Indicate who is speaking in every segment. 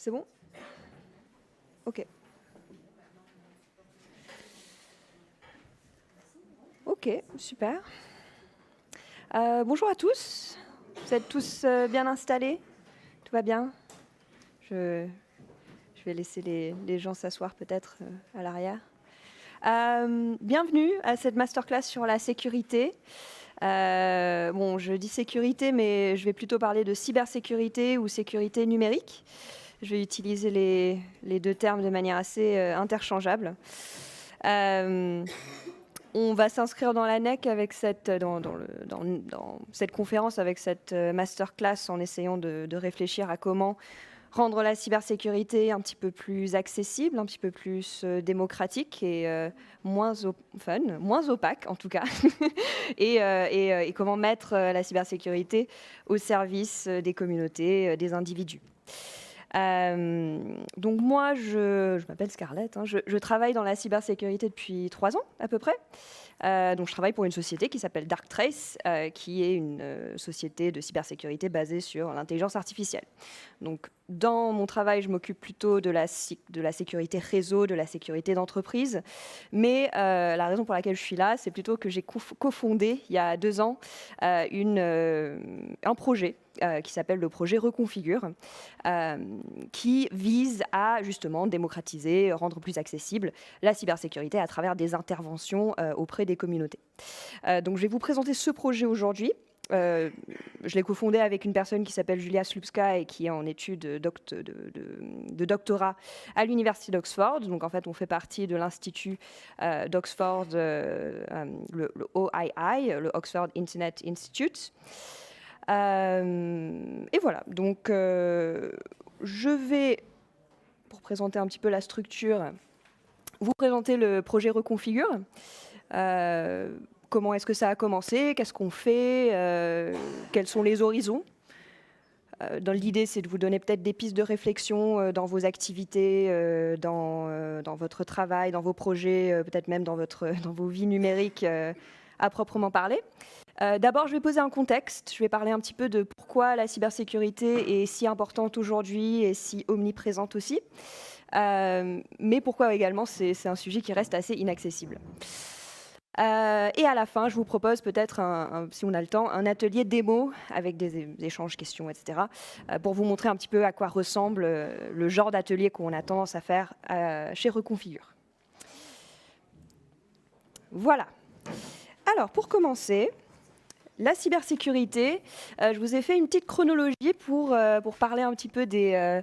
Speaker 1: C'est bon? Ok. Ok, super. Bonjour à tous. Vous êtes tous bien installés? Tout va bien? Je vais laisser les gens s'asseoir peut-être à l'arrière. Bienvenue à cette masterclass sur la sécurité. Bon, je dis sécurité, mais je vais plutôt parler de cybersécurité ou sécurité numérique. Je vais utiliser les deux termes de manière assez interchangeable. On va s'inscrire dans l'ANEC avec dans cette conférence, avec cette masterclass, en essayant de réfléchir à comment rendre la cybersécurité un petit peu plus accessible, un petit peu plus démocratique et moins fun, moins opaque en tout cas, et comment mettre la cybersécurité au service des communautés, des individus. Donc moi, je m'appelle Scarlett, hein, je travaille dans la cybersécurité depuis 3 ans à peu près. Donc je travaille pour une société qui s'appelle Darktrace, qui est une société de cybersécurité basée sur l'intelligence artificielle. Donc dans mon travail, je m'occupe plutôt de la sécurité réseau, de la sécurité d'entreprise. Mais la raison pour laquelle je suis là, c'est plutôt que j'ai cofondé il y a 2 ans un projet qui s'appelle le projet Reconfigure, qui vise à justement démocratiser, rendre plus accessible la cybersécurité à travers des interventions auprès des communautés. Donc je vais vous présenter ce projet aujourd'hui. Je l'ai cofondé avec une personne qui s'appelle Julia Slupska et qui est en études de doctorat à l'université d'Oxford. Donc en fait, on fait partie de l'institut d'Oxford, le OII, le Oxford Internet Institute. Et voilà, donc je vais, pour présenter un petit peu la structure, vous présenter le projet Reconfigure. Comment est-ce que ça a commencé? Qu'est-ce qu'on fait? Quels sont les horizons? Dans l'idée, c'est de vous donner peut-être des pistes de réflexion dans vos activités, dans votre travail, dans vos projets, peut-être même dans vos vies numériques à proprement parler. D'abord, je vais poser un contexte. Je vais parler un petit peu de pourquoi la cybersécurité est si importante aujourd'hui et si omniprésente aussi. Mais pourquoi également c'est un sujet qui reste assez inaccessible. Et à la fin, je vous propose peut-être, si on a le temps, un atelier démo avec des échanges, questions, etc. Pour vous montrer un petit peu à quoi ressemble le genre d'atelier qu'on a tendance à faire chez Reconfigure. Voilà. Alors, pour commencer, la cybersécurité, je vous ai fait une petite chronologie pour parler un petit peu des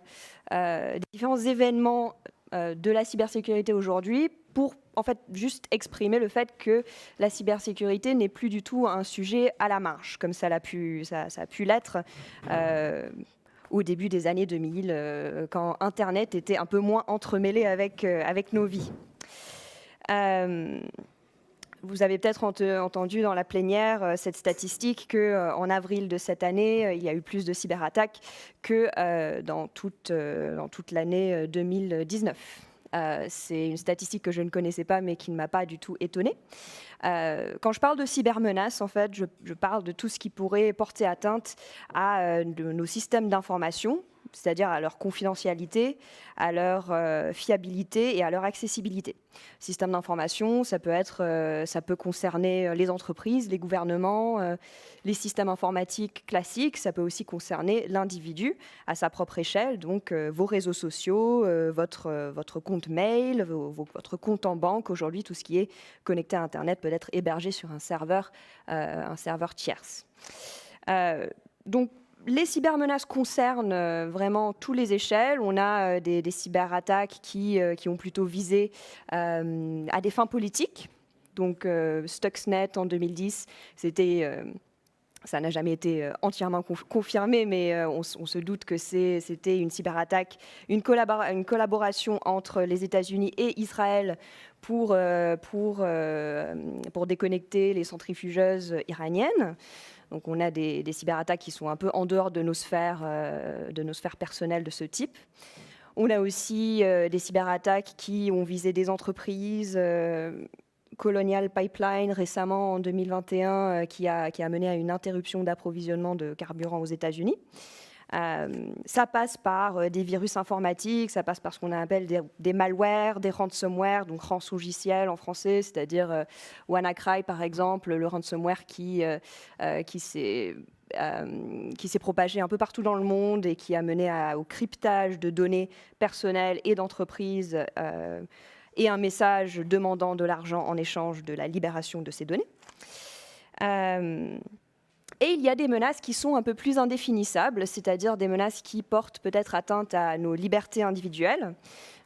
Speaker 1: différents événements de la cybersécurité aujourd'hui, pour en fait juste exprimer le fait que la cybersécurité n'est plus du tout un sujet à la marge, comme ça a pu l'être au début des années 2000, quand Internet était un peu moins entremêlé avec nos vies. Vous avez peut-être entendu dans la plénière cette statistique qu'en avril de cette année, il y a eu plus de cyberattaques que dans toute l'année 2019. C'est une statistique que je ne connaissais pas, mais qui ne m'a pas du tout étonnée. Quand je parle de cybermenaces, en fait, je parle de tout ce qui pourrait porter atteinte à nos systèmes d'information, c'est-à-dire à leur confidentialité, à leur fiabilité et à leur accessibilité. Système d'information, ça peut concerner les entreprises, les gouvernements, les systèmes informatiques classiques. Ça peut aussi concerner l'individu à sa propre échelle, donc vos réseaux sociaux, votre compte mail, votre compte en banque. Aujourd'hui, tout ce qui est connecté à Internet peut être hébergé sur un serveur tierce. Donc, les cybermenaces concernent vraiment toutes les échelles. On a des cyberattaques qui ont plutôt visé à des fins politiques. Donc Stuxnet en 2010, ça n'a jamais été entièrement confirmé, mais on se doute que c'était une cyberattaque, une collaboration entre les États-Unis et Israël pour déconnecter les centrifugeuses iraniennes. Donc on a des cyberattaques qui sont un peu en dehors de nos sphères personnelles de ce type. On a aussi des cyberattaques qui ont visé des entreprises. Colonial Pipeline récemment en 2021 qui a mené à une interruption d'approvisionnement de carburant aux États-Unis. Ça passe par des virus informatiques, ça passe par ce qu'on appelle des malwares, des ransomware, donc rançongiciel en français, c'est-à-dire WannaCry par exemple, le ransomware qui s'est propagé un peu partout dans le monde et qui a mené au cryptage de données personnelles et d'entreprises et un message demandant de l'argent en échange de la libération de ces données. Et il y a des menaces qui sont un peu plus indéfinissables, c'est-à-dire des menaces qui portent peut-être atteinte à nos libertés individuelles.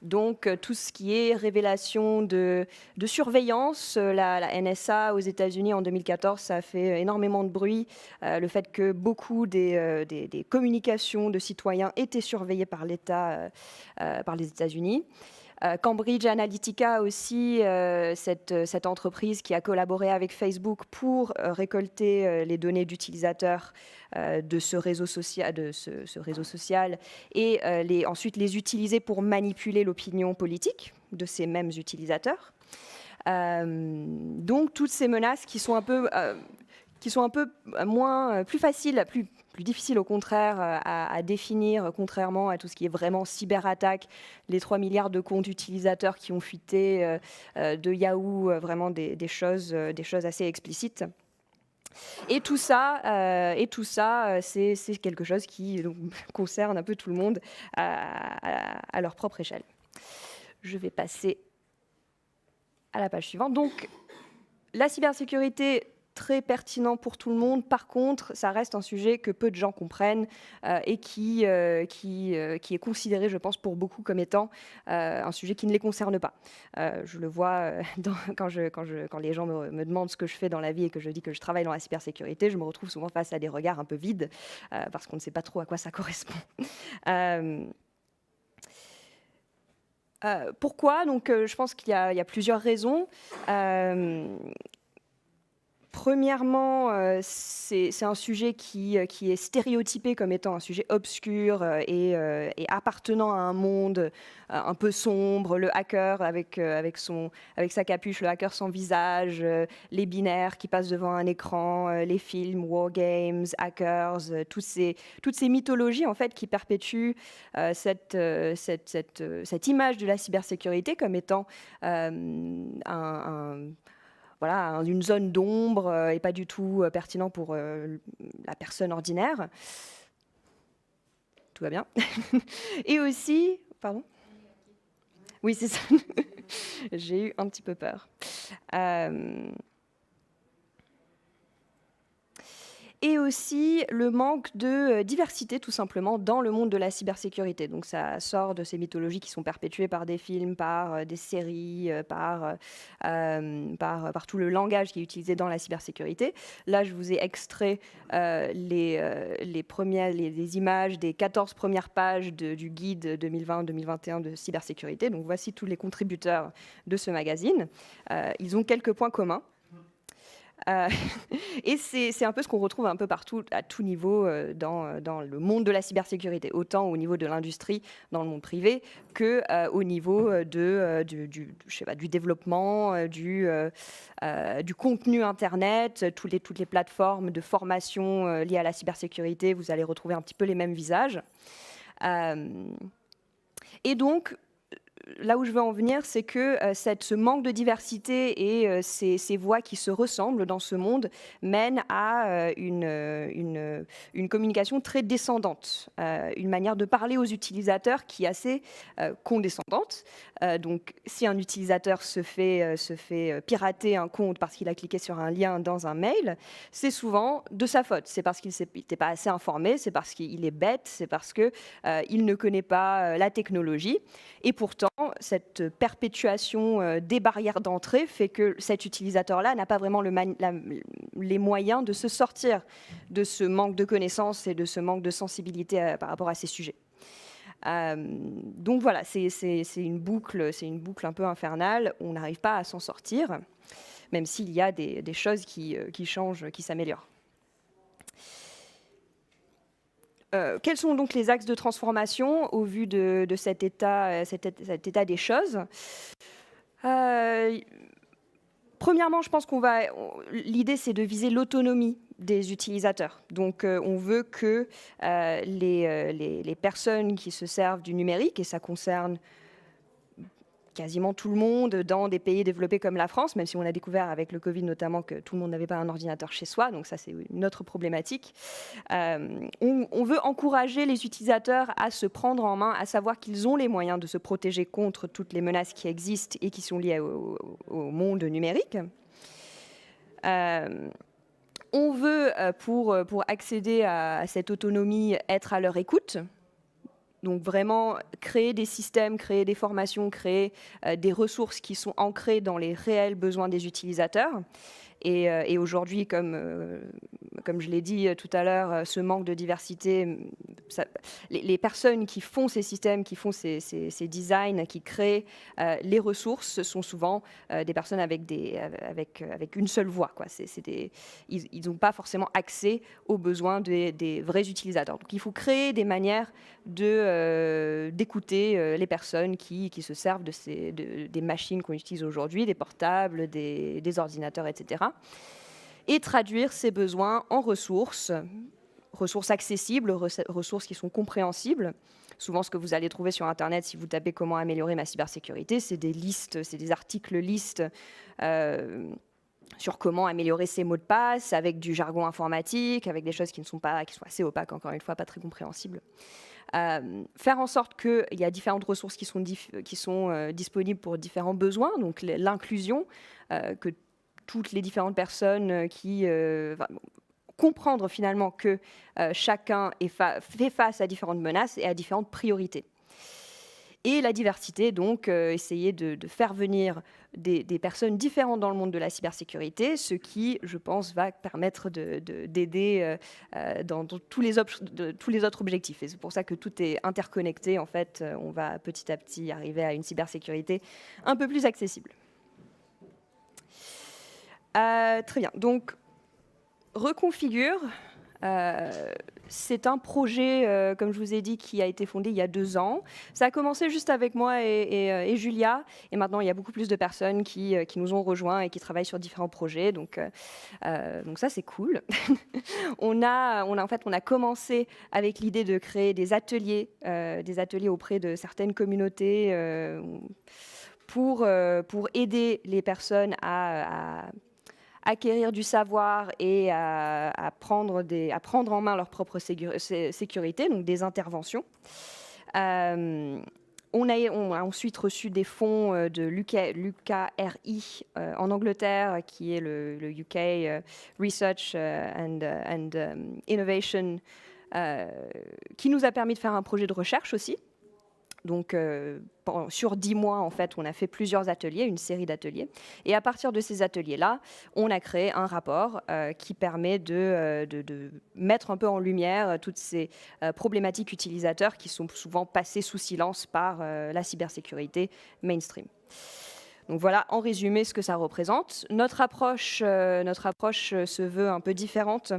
Speaker 1: Donc tout ce qui est révélation de surveillance, la NSA aux États-Unis en 2014, ça a fait énormément de bruit. Le fait que beaucoup des communications de citoyens étaient surveillées par l'État, par les États-Unis. Cambridge Analytica aussi, cette entreprise qui a collaboré avec Facebook pour récolter les données d'utilisateurs de ce réseau social, et ensuite les utiliser pour manipuler l'opinion politique de ces mêmes utilisateurs. Donc toutes ces menaces qui sont un peu plus faciles, plus difficiles au contraire à définir, contrairement à tout ce qui est vraiment cyberattaque, les 3 milliards de comptes utilisateurs qui ont fuité de Yahoo, vraiment des choses assez explicites. Et tout ça, c'est quelque chose qui donc, concerne un peu tout le monde à leur propre échelle. Je vais passer à la page suivante. Donc, la cybersécurité, très pertinent pour tout le monde. Par contre, ça reste un sujet que peu de gens comprennent et qui est considéré, je pense, pour beaucoup comme étant un sujet qui ne les concerne pas. Je le vois quand les gens me demandent ce que je fais dans la vie et que je dis que je travaille dans la cybersécurité, je me retrouve souvent face à des regards un peu vides parce qu'on ne sait pas trop à quoi ça correspond. Pourquoi ? Donc, je pense qu'il y a plusieurs raisons. Premièrement, c'est un sujet qui est stéréotypé comme étant un sujet obscur et appartenant à un monde un peu sombre, le hacker avec sa capuche, le hacker sans visage, les binaires qui passent devant un écran, les films, wargames, hackers, toutes ces mythologies en fait qui perpétuent cette image de la cybersécurité comme étant voilà, une zone d'ombre et pas du tout pertinent pour la personne ordinaire. Tout va bien. Et aussi... Pardon ? Oui, c'est ça. J'ai eu un petit peu peur. Et aussi le manque de diversité, tout simplement, dans le monde de la cybersécurité. Donc ça sort de ces mythologies qui sont perpétuées par des films, par des séries, par tout le langage qui est utilisé dans la cybersécurité. Là, je vous ai extrait les images des 14 premières pages du guide 2020-2021 de cybersécurité. Donc voici tous les contributeurs de ce magazine. Ils ont quelques points communs. Et c'est un peu ce qu'on retrouve un peu partout, à tout niveau, dans le monde de la cybersécurité, autant au niveau de l'industrie, dans le monde privé, qu'au niveau du développement, du contenu Internet, toutes les plateformes de formation liées à la cybersécurité. Vous allez retrouver un petit peu les mêmes visages. Et donc, là où je veux en venir, c'est que ce manque de diversité et ces voix qui se ressemblent dans ce monde mènent à une communication très descendante, une manière de parler aux utilisateurs qui est assez condescendante. Donc, si un utilisateur se fait pirater un compte parce qu'il a cliqué sur un lien dans un mail, c'est souvent de sa faute. C'est parce qu'il n'était pas assez informé, c'est parce qu'il est bête, c'est parce qu'il ne connaît pas la technologie. Et pourtant, cette perpétuation des barrières d'entrée fait que cet utilisateur-là n'a pas vraiment les moyens de se sortir de ce manque de connaissances et de ce manque de sensibilité par rapport à ces sujets. Donc voilà, c'est une boucle un peu infernale. On n'arrive pas à s'en sortir, même s'il y a des choses qui changent, qui s'améliorent. Quels sont donc les axes de transformation au vu de cet état des choses ? Premièrement, je pense l'idée, c'est de viser l'autonomie des utilisateurs. Donc, on veut que les personnes qui se servent du numérique, et ça concerne quasiment tout le monde dans des pays développés comme la France, même si on a découvert avec le Covid notamment que tout le monde n'avait pas un ordinateur chez soi, donc ça c'est une autre problématique. On veut encourager les utilisateurs à se prendre en main, à savoir qu'ils ont les moyens de se protéger contre toutes les menaces qui existent et qui sont liées au monde numérique. On veut, pour accéder à cette autonomie, être à leur écoute. Donc vraiment créer des systèmes, créer des formations, créer des ressources qui sont ancrées dans les réels besoins des utilisateurs. Et aujourd'hui, comme je l'ai dit tout à l'heure, ce manque de diversité, les personnes qui font ces systèmes, qui font ces designs, qui créent les ressources, ce sont souvent des personnes avec une seule voix, quoi. Ils n'ont pas forcément accès aux besoins des vrais utilisateurs. Donc il faut créer des manières d'écouter les personnes qui se servent des machines qu'on utilise aujourd'hui, des portables, des ordinateurs, etc. Et traduire ces besoins en ressources accessibles, ressources qui sont compréhensibles. Souvent, ce que vous allez trouver sur Internet, si vous tapez « Comment améliorer ma cybersécurité », c'est des listes, c'est des articles listes sur comment améliorer ses mots de passe, avec du jargon informatique, avec des choses qui sont assez opaques, encore une fois, pas très compréhensibles. Faire en sorte qu'il y a différentes ressources qui sont disponibles pour différents besoins, donc l'inclusion, que toutes les différentes personnes comprendre finalement que chacun fait face à différentes menaces et à différentes priorités. Et la diversité, donc essayer de faire venir des personnes différentes dans le monde de la cybersécurité, ce qui, je pense, va permettre d'aider dans tous les autres objectifs. Et c'est pour ça que tout est interconnecté. En fait, on va petit à petit arriver à une cybersécurité un peu plus accessible. Très bien. Donc, Reconfigure, c'est un projet, comme je vous ai dit, qui a été fondé il y a 2 ans. Ça a commencé juste avec moi et Julia, et maintenant il y a beaucoup plus de personnes qui nous ont rejoints et qui travaillent sur différents projets. Donc ça, c'est cool. On a commencé avec l'idée de créer des ateliers auprès de certaines communautés pour aider les personnes à acquérir du savoir et à prendre en main leur propre sécurité, donc des interventions. On a ensuite reçu des fonds de l'UKRI en Angleterre, qui est le UK Research and Innovation, qui nous a permis de faire un projet de recherche aussi. Donc, sur 10 mois, en fait, on a fait plusieurs ateliers, une série d'ateliers. Et à partir de ces ateliers-là, on a créé un rapport qui permet de mettre un peu en lumière toutes ces problématiques utilisateurs qui sont souvent passées sous silence par la cybersécurité mainstream. Donc voilà, en résumé, ce que ça représente. Notre approche se veut un peu différente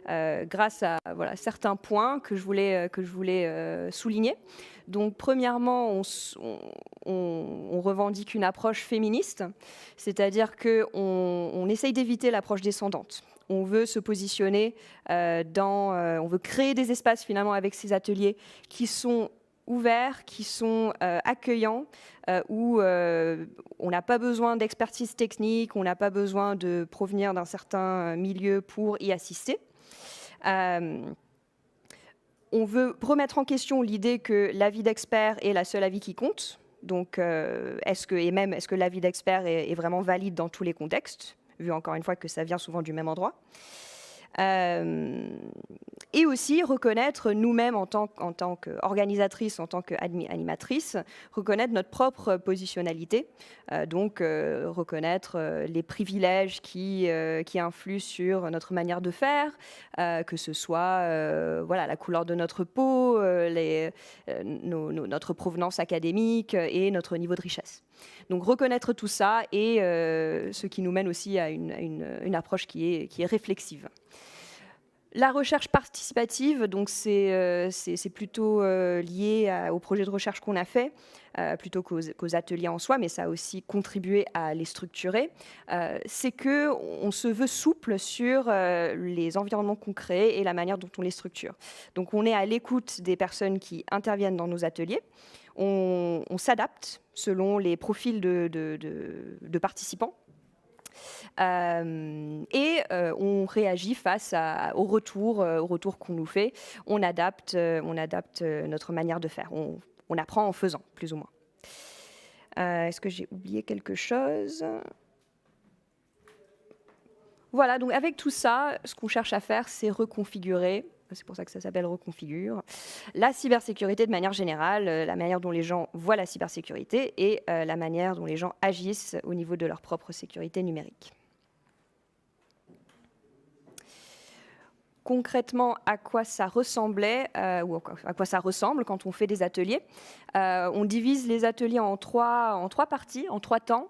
Speaker 1: grâce à certains points que je voulais souligner. Donc premièrement, on revendique une approche féministe, c'est-à-dire qu'on essaye d'éviter l'approche descendante. On veut se positionner on veut créer des espaces finalement avec ces ateliers qui sont ouverts, qui sont accueillants, où on n'a pas besoin d'expertise technique, on n'a pas besoin de provenir d'un certain milieu pour y assister. On veut remettre en question l'idée que l'avis d'expert est la seule avis qui compte. Donc, est-ce que l'avis d'expert est vraiment valide dans tous les contextes, vu encore une fois que ça vient souvent du même endroit. Et aussi reconnaître nous-mêmes en tant qu'organisatrices, en tant qu'animatrices, reconnaître notre propre positionnalité, donc reconnaître les privilèges qui influent sur notre manière de faire, que ce soit la couleur de notre peau, notre provenance académique et notre niveau de richesse. Donc reconnaître tout ça et ce qui nous mène aussi à une approche qui est réflexive. La recherche participative, donc c'est plutôt lié au projet de recherche qu'on a fait, plutôt qu'aux ateliers en soi, mais ça a aussi contribué à les structurer. C'est qu'on se veut souple sur les environnements qu'on crée et la manière dont on les structure. Donc on est à l'écoute des personnes qui interviennent dans nos ateliers. On s'adapte selon les profils de participants. On réagit face au retour qu'on nous fait. On adapte notre manière de faire. On apprend en faisant, plus ou moins. Est-ce que j'ai oublié quelque chose ? Voilà, donc avec tout ça, ce qu'on cherche à faire, c'est reconfigurer. C'est pour ça que ça s'appelle Reconfigure. La cybersécurité de manière générale, la manière dont les gens voient la cybersécurité et la manière dont les gens agissent au niveau de leur propre sécurité numérique. Concrètement, à quoi ça ressemblait ou à quoi ça ressemble quand on fait des ateliers. On divise les ateliers en trois parties, en 3 temps.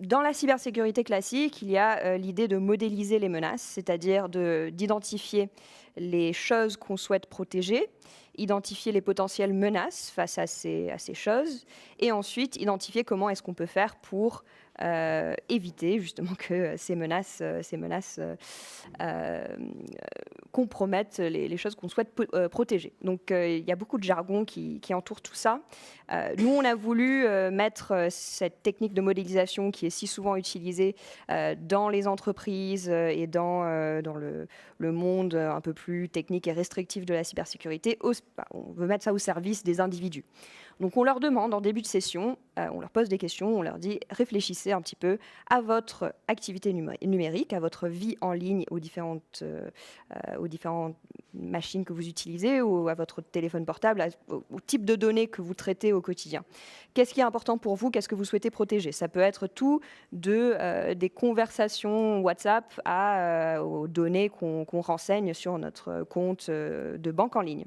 Speaker 1: Dans la cybersécurité classique, il y a l'idée de modéliser les menaces, c'est-à-dire d'identifier les choses qu'on souhaite protéger, identifier les potentielles menaces face à ces choses, et ensuite identifier comment est-ce qu'on peut faire pour éviter justement que ces menaces compromettent les choses qu'on souhaite protéger. Donc il y a beaucoup de jargon qui entoure tout ça. Nous, on a voulu mettre cette technique de modélisation qui est si souvent utilisée dans les entreprises et dans le monde un peu plus technique et restrictif de la cybersécurité. On veut mettre ça au service des individus. Donc on leur demande en début de session, on leur pose des questions, on leur dit réfléchissez un petit peu à votre activité numérique, à votre vie en ligne, aux différentes machines que vous utilisez ou à votre téléphone portable, au type de données que vous traitez au quotidien. Qu'est-ce qui est important pour vous? Qu'est-ce que vous souhaitez protéger? Ça peut être tout des conversations WhatsApp aux données qu'on renseigne sur notre compte de banque en ligne.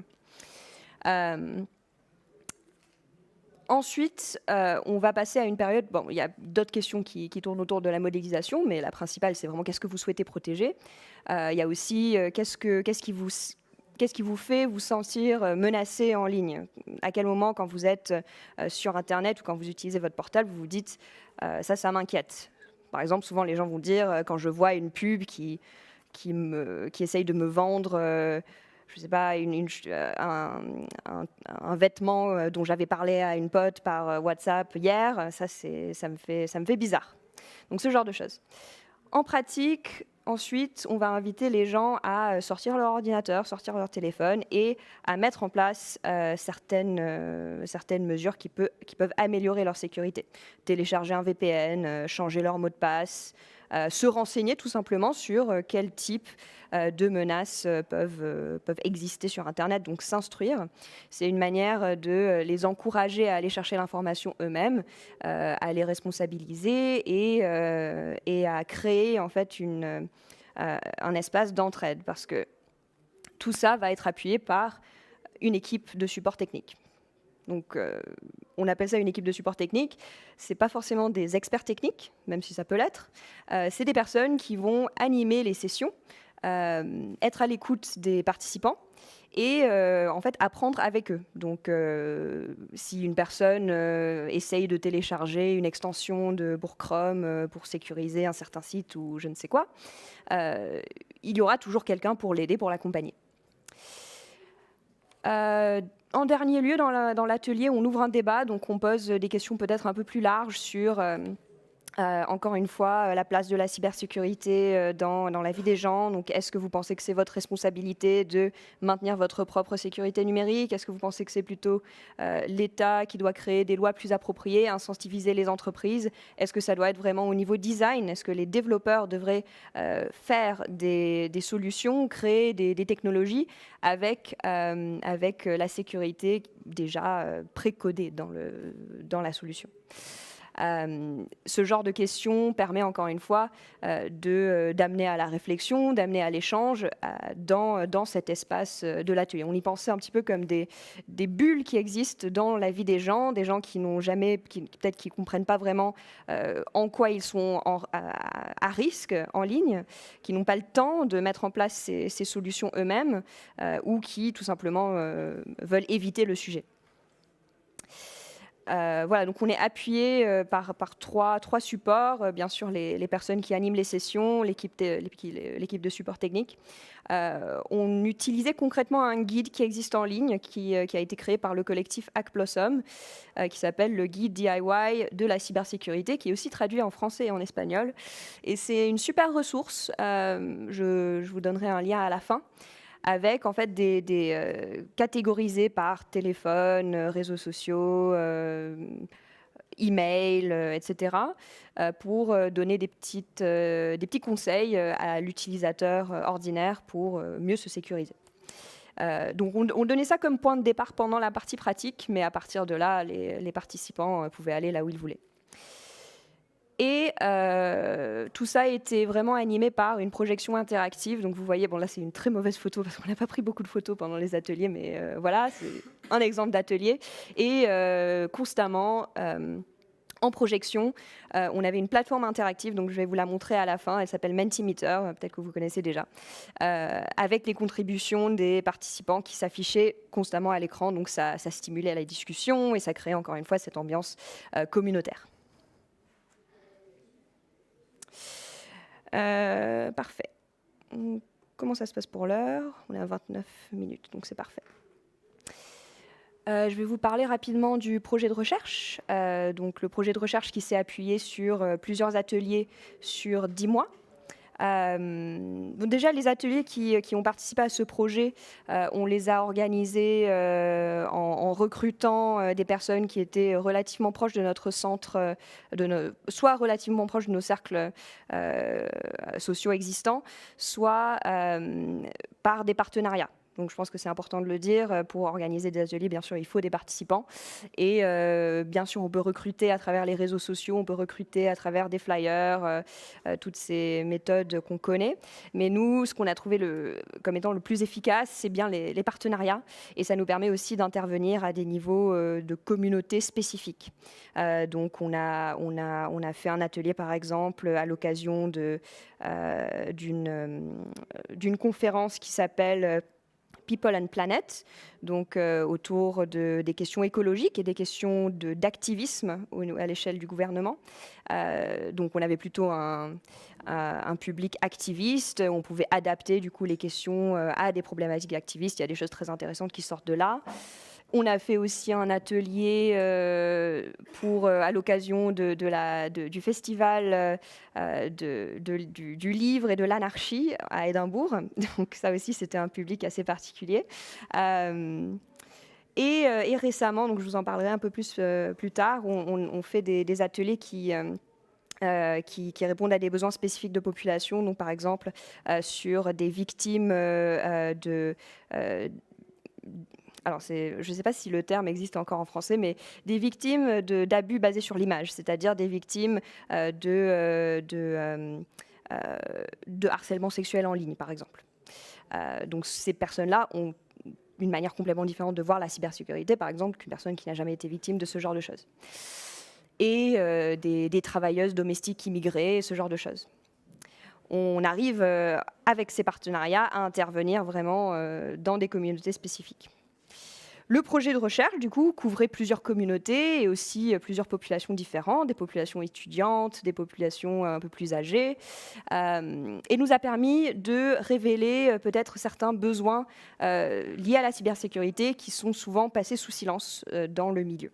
Speaker 1: Ensuite, on va passer à une période, il y a d'autres questions qui tournent autour de la modélisation, mais la principale, c'est vraiment qu'est-ce que vous souhaitez protéger. Il y a aussi qu'est-ce qui vous fait vous sentir menacé en ligne. À quel moment, quand vous êtes sur Internet ou quand vous utilisez votre portable, vous vous dites ça m'inquiète. Par exemple, souvent les gens vont dire quand je vois une pub qui essaye de me vendre je ne sais pas, un vêtement dont j'avais parlé à une pote par WhatsApp hier, ça me fait bizarre. Donc ce genre de choses. En pratique, ensuite, on va inviter les gens à sortir leur ordinateur, sortir leur téléphone et à mettre en place certaines mesures qui peuvent améliorer leur sécurité. Télécharger un VPN, changer leur mot de passe, se renseigner tout simplement sur quel type de menaces peuvent exister sur Internet, donc s'instruire. C'est une manière de les encourager à aller chercher l'information eux-mêmes, à les responsabiliser et à créer en fait un espace d'entraide, parce que tout ça va être appuyé par une équipe de support technique. Donc, on appelle ça une équipe de support technique. Ce n'est pas forcément des experts techniques, même si ça peut l'être. C'est des personnes qui vont animer les sessions, être à l'écoute des participants et en fait apprendre avec eux. Donc, si une personne essaye de télécharger une extension pour Chrome pour sécuriser un certain site ou je ne sais quoi, il y aura toujours quelqu'un pour l'aider, pour l'accompagner. En dernier lieu, dans l'atelier, on ouvre un débat, donc on pose des questions peut-être un peu plus larges sur, encore une fois, la place de la cybersécurité dans la vie des gens. Donc, est-ce que vous pensez que c'est votre responsabilité de maintenir votre propre sécurité numérique? Est-ce que vous pensez que c'est plutôt l'État qui doit créer des lois plus appropriées, incentiviser les entreprises? Est-ce que ça doit être vraiment au niveau design? Est-ce que les développeurs devraient faire des solutions, créer des technologies avec la sécurité déjà précodée dans la solution? Ce genre de questions permet encore une fois d'amener à la réflexion, d'amener à l'échange dans cet espace de l'atelier. On y pensait un petit peu comme des bulles qui existent dans la vie des gens qui n'ont jamais, peut-être qui ne comprennent pas vraiment en quoi ils sont à risque en ligne, qui n'ont pas le temps de mettre en place ces solutions eux-mêmes ou qui tout simplement veulent éviter le sujet. Voilà, donc on est appuyé par trois supports, bien sûr les personnes qui animent les sessions, l'équipe de support technique. On utilisait concrètement un guide qui existe en ligne, qui a été créé par le collectif Hack Blossom, qui s'appelle le guide DIY de la cybersécurité, qui est aussi traduit en français et en espagnol. Et c'est une super ressource, je vous donnerai un lien à la fin, avec en fait catégorisés par téléphone, réseaux sociaux, email, etc., pour donner des petits conseils à l'utilisateur ordinaire pour mieux se sécuriser. Donc on donnait ça comme point de départ pendant la partie pratique, mais à partir de là, les participants pouvaient aller là où ils voulaient. Et tout ça a été vraiment animé par une projection interactive. Donc vous voyez, bon là c'est une très mauvaise photo parce qu'on n'a pas pris beaucoup de photos pendant les ateliers, mais voilà, c'est un exemple d'atelier. Et constamment, en projection, on avait une plateforme interactive, donc je vais vous la montrer à la fin, elle s'appelle Mentimeter, peut-être que vous connaissez déjà, avec les contributions des participants qui s'affichaient constamment à l'écran, donc ça stimulait la discussion et ça créait encore une fois cette ambiance communautaire. Parfait. Comment ça se passe pour l'heure? On est à 29 minutes, donc c'est parfait. Je vais vous parler rapidement du projet de recherche. Donc le projet de recherche qui s'est appuyé sur plusieurs ateliers sur 10 mois. Donc déjà, les ateliers qui ont participé à ce projet, on les a organisés en recrutant des personnes qui étaient relativement proches de notre centre, soit relativement proches de nos cercles sociaux existants, soit par des partenariats. Donc je pense que c'est important de le dire, pour organiser des ateliers, bien sûr, il faut des participants. Et bien sûr, on peut recruter à travers les réseaux sociaux, on peut recruter à travers des flyers, toutes ces méthodes qu'on connaît. Mais nous, ce qu'on a trouvé comme étant le plus efficace, c'est bien les partenariats. Et ça nous permet aussi d'intervenir à des niveaux de communauté spécifiques. Donc on a fait un atelier, par exemple, à l'occasion d'une conférence qui s'appelle People and Planet, donc autour des questions écologiques et des questions d'activisme à l'échelle du gouvernement. Donc on avait plutôt un public activiste, on pouvait adapter du coup les questions à des problématiques d'activistes, il y a des choses très intéressantes qui sortent de là. On a fait aussi un atelier à l'occasion du festival du livre et de l'anarchie à Édimbourg. Donc ça aussi, c'était un public assez particulier. Et récemment, donc je vous en parlerai un peu plus tard, on fait des ateliers qui répondent à des besoins spécifiques de population. Donc par exemple, sur des victimes alors je ne sais pas si le terme existe encore en français, mais des victimes d'abus basés sur l'image, c'est-à-dire des victimes de harcèlement sexuel en ligne, par exemple. Donc ces personnes-là ont une manière complètement différente de voir la cybersécurité, par exemple, qu'une personne qui n'a jamais été victime de ce genre de choses. Et des travailleuses domestiques immigrées, ce genre de choses. On arrive, avec ces partenariats, à intervenir vraiment dans des communautés spécifiques. Le projet de recherche, du coup, couvrait plusieurs communautés et aussi plusieurs populations différentes, des populations étudiantes, des populations un peu plus âgées, et nous a permis de révéler peut-être certains besoins liés à la cybersécurité qui sont souvent passés sous silence dans le milieu.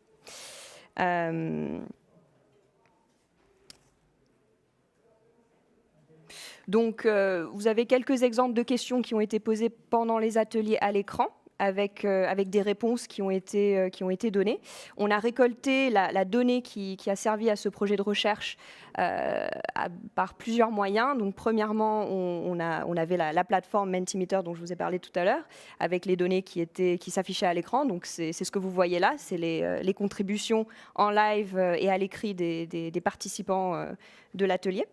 Speaker 1: Donc, vous avez quelques exemples de questions qui ont été posées pendant les ateliers à l'écran. avec des réponses qui ont été données. On a récolté la donnée qui a servi à ce projet de recherche par plusieurs moyens. Donc, premièrement, on avait la plateforme Mentimeter dont je vous ai parlé tout à l'heure, avec les données qui s'affichaient à l'écran. Donc, c'est ce que vous voyez là, c'est les contributions en live et à l'écrit des participants de l'atelier,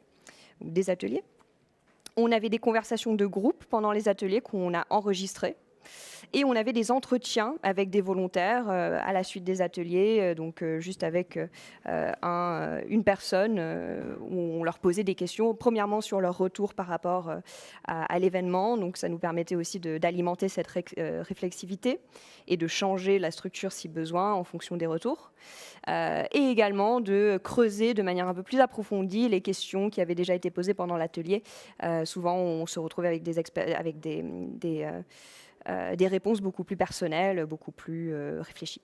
Speaker 1: des ateliers. On avait des conversations de groupe pendant les ateliers qu'on a enregistrées. Et on avait des entretiens avec des volontaires à la suite des ateliers, donc juste avec une personne où on leur posait des questions, premièrement sur leur retour par rapport à l'événement. Donc ça nous permettait aussi d'alimenter cette réflexivité et de changer la structure si besoin en fonction des retours. Et également de creuser de manière un peu plus approfondie les questions qui avaient déjà été posées pendant l'atelier. Souvent, on se retrouvait avec des réponses beaucoup plus personnelles, beaucoup plus réfléchies.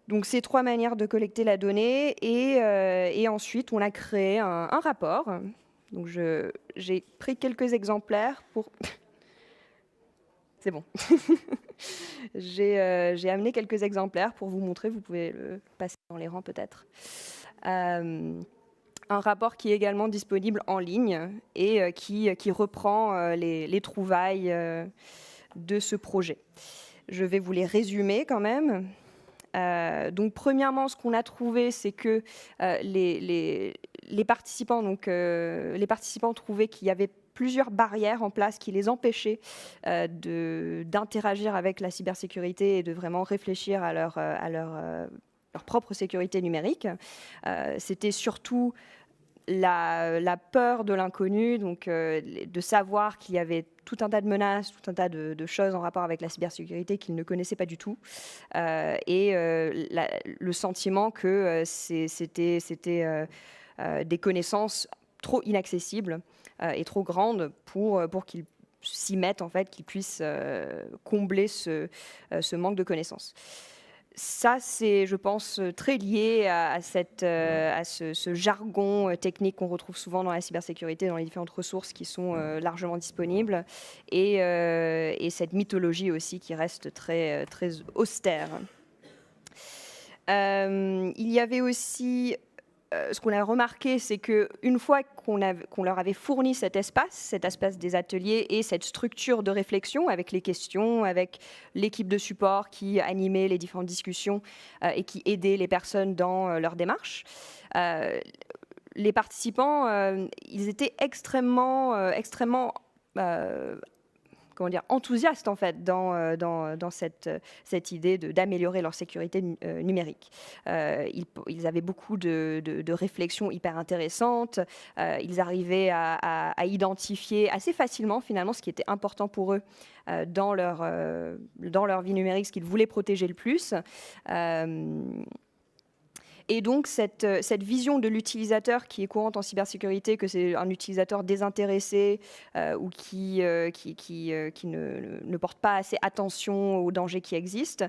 Speaker 1: Donc, ces 3 manières de collecter la donnée et ensuite, on a créé un rapport. Donc, j'ai pris quelques exemplaires pour... C'est bon. J'ai amené quelques exemplaires pour vous montrer. Vous pouvez le passer dans les rangs peut-être. Un rapport qui est également disponible en ligne et qui reprend les trouvailles de ce projet. Je vais vous les résumer quand même. Donc, premièrement, ce qu'on a trouvé, c'est que les participants trouvaient qu'il y avait plusieurs barrières en place qui les empêchaient d'interagir avec la cybersécurité et de vraiment réfléchir à leur propre sécurité numérique. C'était surtout la peur de l'inconnu, donc de savoir qu'il y avait tout un tas de menaces, tout un tas de choses en rapport avec la cybersécurité qu'ils ne connaissaient pas du tout, et le sentiment que c'était des connaissances trop inaccessibles et trop grandes pour qu'ils s'y mettent, en fait, qu'ils puissent combler ce manque de connaissances. Ça, c'est, je pense, très lié à ce jargon technique qu'on retrouve souvent dans la cybersécurité, dans les différentes ressources qui sont largement disponibles, et cette mythologie aussi qui reste très, très austère. Il y avait aussi... ce qu'on a remarqué, c'est qu'une fois qu'on leur avait fourni cet espace des ateliers et cette structure de réflexion avec les questions, avec l'équipe de support qui animait les différentes discussions et qui aidait les personnes dans leur démarche, les participants, ils étaient extrêmement enthousiastes en fait dans cette idée d'améliorer leur sécurité numérique. Ils avaient beaucoup de réflexions hyper intéressantes. Ils arrivaient à identifier assez facilement finalement ce qui était important pour eux dans leur vie numérique, ce qu'ils voulaient protéger le plus. Et donc, cette vision de l'utilisateur qui est courante en cybersécurité, que c'est un utilisateur désintéressé ou qui ne porte pas assez attention aux dangers qui existent,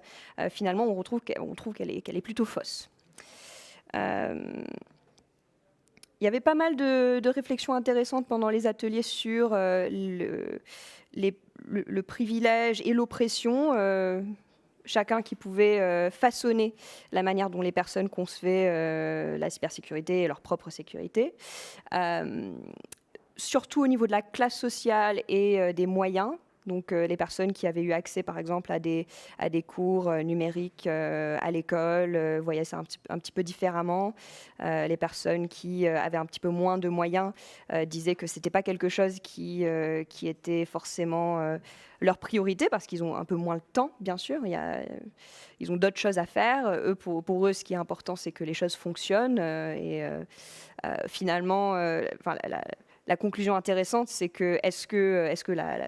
Speaker 1: finalement, on trouve qu'elle est plutôt fausse. Il y avait pas mal de réflexions intéressantes pendant les ateliers sur le privilège et l'oppression. Chacun qui pouvait façonner la manière dont les personnes concevaient la cybersécurité et leur propre sécurité. Surtout au niveau de la classe sociale et des moyens. Donc les personnes qui avaient eu accès, par exemple, à des cours numériques à l'école voyaient ça un petit peu différemment. Les personnes qui avaient un petit peu moins de moyens disaient que ce n'était pas quelque chose qui était forcément leur priorité, parce qu'ils ont un peu moins le temps, bien sûr. Ils ont d'autres choses à faire. Pour eux, ce qui est important, c'est que les choses fonctionnent. Finalement, la conclusion intéressante, c'est que est-ce que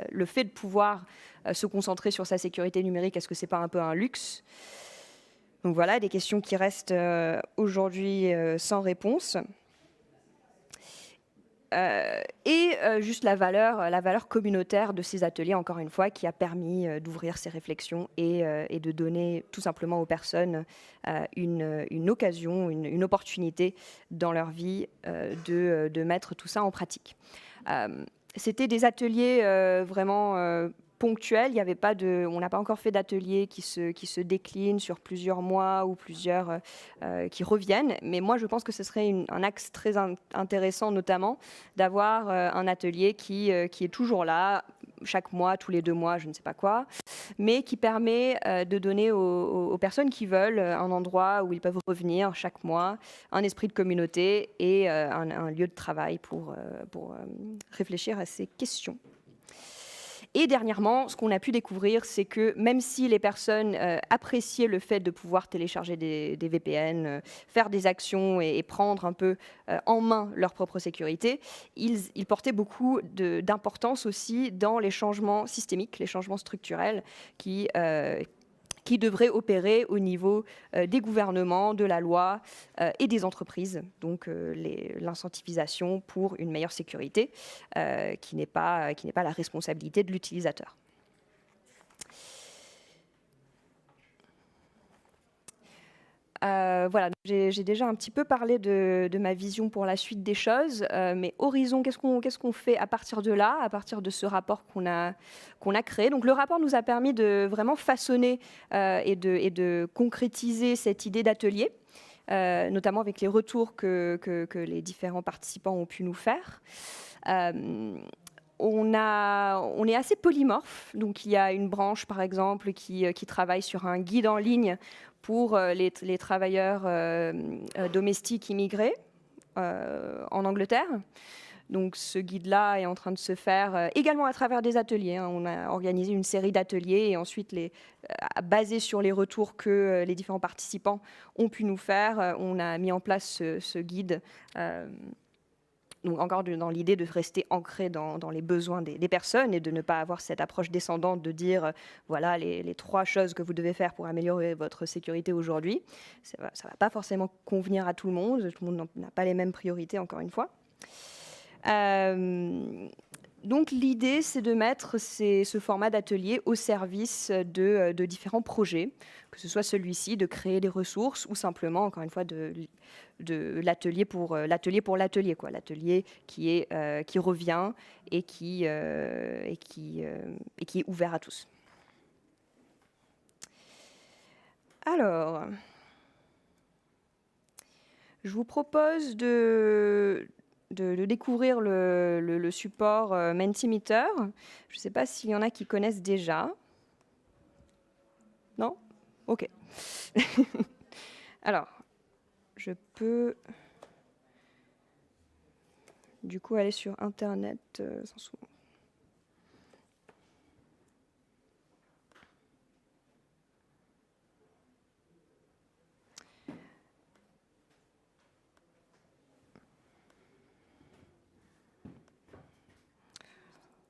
Speaker 1: le fait de pouvoir se concentrer sur sa sécurité numérique, est-ce que c'est pas un peu un luxe? Donc voilà, des questions qui restent aujourd'hui sans réponse. Juste la valeur communautaire de ces ateliers, encore une fois, qui a permis d'ouvrir ces réflexions et de donner tout simplement aux personnes une occasion, une opportunité dans leur vie de mettre tout ça en pratique. C'était des ateliers vraiment ponctuel. Il y avait pas on n'a pas encore fait d'atelier qui se décline sur plusieurs mois ou plusieurs qui reviennent. Mais moi, je pense que ce serait un axe très intéressant, notamment, d'avoir un atelier qui est toujours là, chaque mois, tous les 2 mois, je ne sais pas quoi, mais qui permet de donner aux personnes qui veulent un endroit où ils peuvent revenir chaque mois, un esprit de communauté et un lieu de travail pour réfléchir à ces questions. Et dernièrement, ce qu'on a pu découvrir, c'est que même si les personnes appréciaient le fait de pouvoir télécharger des VPN, faire des actions et prendre un peu en main leur propre sécurité, ils portaient beaucoup d'importance aussi dans les changements systémiques, les changements structurels qui devraient opérer au niveau des gouvernements, de la loi et des entreprises. Donc l'incentivisation pour une meilleure sécurité qui n'est pas la responsabilité de l'utilisateur. Voilà, j'ai déjà un petit peu parlé de ma vision pour la suite des choses, mais Horizon, qu'est-ce qu'on fait à partir de là, à partir de ce rapport qu'on a créé? Donc le rapport nous a permis de vraiment façonner et de concrétiser cette idée d'atelier, notamment avec les retours que les différents participants ont pu nous faire. On est assez polymorphe, donc il y a une branche par exemple qui travaille sur un guide en ligne pour les travailleurs domestiques immigrés en Angleterre. Donc ce guide-là est en train de se faire également à travers des ateliers. On a organisé une série d'ateliers et ensuite, basés sur les retours que les différents participants ont pu nous faire, on a mis en place ce guide. Donc encore dans l'idée de rester ancré dans les besoins des personnes et de ne pas avoir cette approche descendante de dire voilà les 3 choses que vous devez faire pour améliorer votre sécurité aujourd'hui. Ça va pas forcément convenir à tout le monde n'a pas les mêmes priorités, encore une fois. Donc l'idée, c'est de mettre ce format d'atelier au service de différents projets, que ce soit celui-ci, de créer des ressources ou simplement, encore une fois, de l'atelier pour l'atelier, quoi, l'atelier qui revient et qui est ouvert à tous. Alors, je vous propose de découvrir le support Mentimeter. Je ne sais pas s'il y en a qui connaissent déjà. Non? Ok. Alors, je peux du coup aller sur Internet sans souci.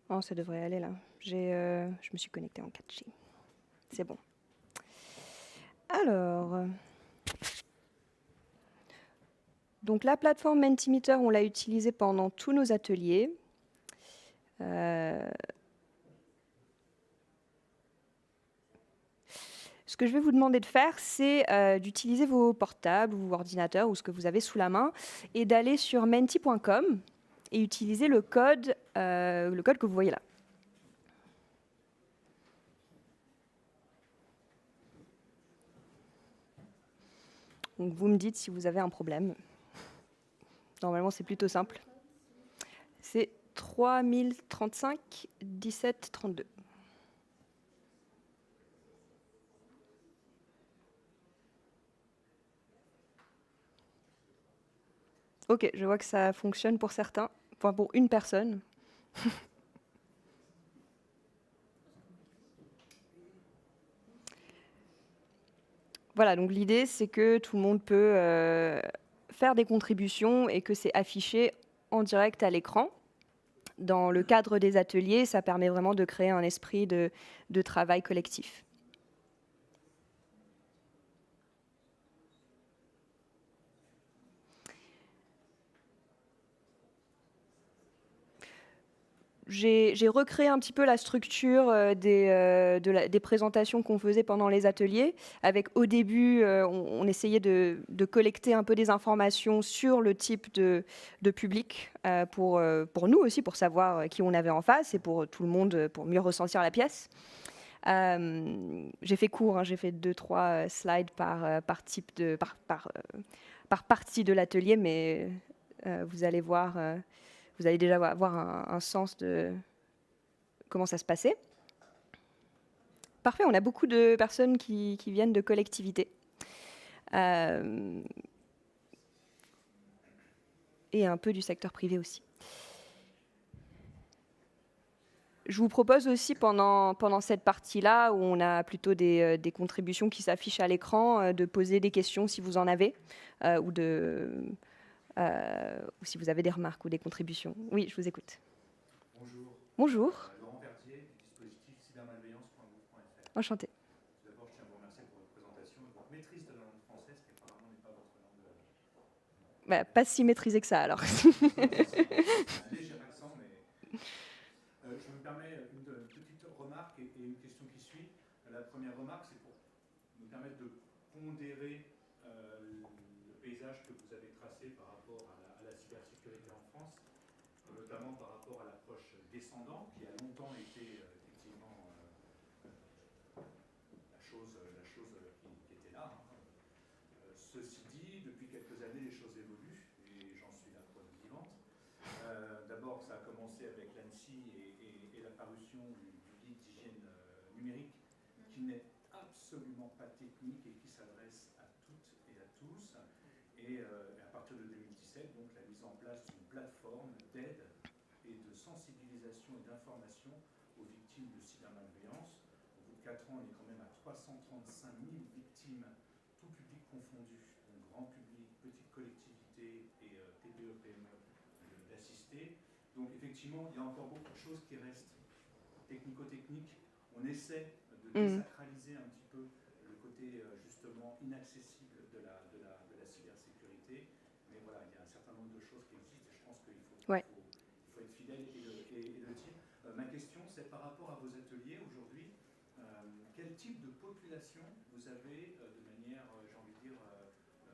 Speaker 1: Oh, ça devrait aller là. Je me suis connectée en 4G. C'est bon. Alors, donc la plateforme Mentimeter, on l'a utilisée pendant tous nos ateliers. Ce que je vais vous demander de faire, c'est d'utiliser vos portables ou ordinateurs ou ce que vous avez sous la main et d'aller sur menti.com et utiliser le code que vous voyez là. Donc vous me dites si vous avez un problème. Normalement, c'est plutôt simple. C'est 3035 17 32. Ok, je vois que ça fonctionne pour certains, enfin pour une personne. Voilà, donc l'idée, c'est que tout le monde peut faire des contributions et que c'est affiché en direct à l'écran. Dans le cadre des ateliers, ça permet vraiment de créer un esprit de travail collectif. j'ai recréé un petit peu la structure des présentations qu'on faisait pendant les ateliers. Avec au début, on essayait de collecter un peu des informations sur le type de public pour nous aussi, pour savoir qui on avait en face et pour tout le monde, pour mieux ressentir la pièce. J'ai fait court, hein, j'ai fait 2-3 slides par partie de l'atelier, mais vous allez voir, vous allez déjà avoir un sens de comment ça se passait. Parfait, on a beaucoup de personnes qui viennent de collectivités. Et un peu du secteur privé aussi. Je vous propose aussi pendant cette partie-là, où on a plutôt des contributions qui s'affichent à l'écran, de poser des questions si vous en avez, ou si vous avez des remarques ou des contributions. Oui, je vous écoute.
Speaker 2: Bonjour.
Speaker 1: Bonjour.
Speaker 2: Laurent Pertier, du dispositif cybermalveillance.gouv.fr.
Speaker 1: Enchanté.
Speaker 2: Tout d'abord, je tiens à vous remercier pour votre présentation et votre maîtrise de la langue française, qui apparemment n'est pas votre langue.
Speaker 1: Pas si maîtrisé que ça, alors.
Speaker 2: Un léger accent, mais... je me permets une petite remarque et une question qui suit. La première remarque, c'est pour nous permettre de pondérer le paysage que vous avez tracé par rapport à la cybersécurité en France, notamment par rapport à l'approche descendante, qui a longtemps été effectivement la chose qui était là. Ceci dit, depuis quelques années, les choses évoluent, et j'en suis la preuve vivante. D'abord, ça a commencé avec l'ANSSI et la parution du guide d'hygiène numérique, qui n'est absolument pas technique et qui s'adresse à toutes et à tous. Et à partir de 2017, donc, la mise en place d'une plateforme d'aide et de sensibilisation et d'information aux victimes de cybermalveillance. Au bout de 4 ans, on est quand même à 335 000 victimes, tout public confondu, donc grand public, petite collectivité et TPE, PME, d'assister. Donc effectivement, il y a encore beaucoup de choses qui restent technico-techniques. On essaie de désacraliser un petit peu le côté justement inaccessible de la cybersécurité. Mais voilà, il y a un certain nombre de choses qui existent et je pense qu'il faut être fidèle et le dire. Ma question, c'est par rapport à vos ateliers aujourd'hui, quel type de population vous avez de manière, j'ai envie de dire,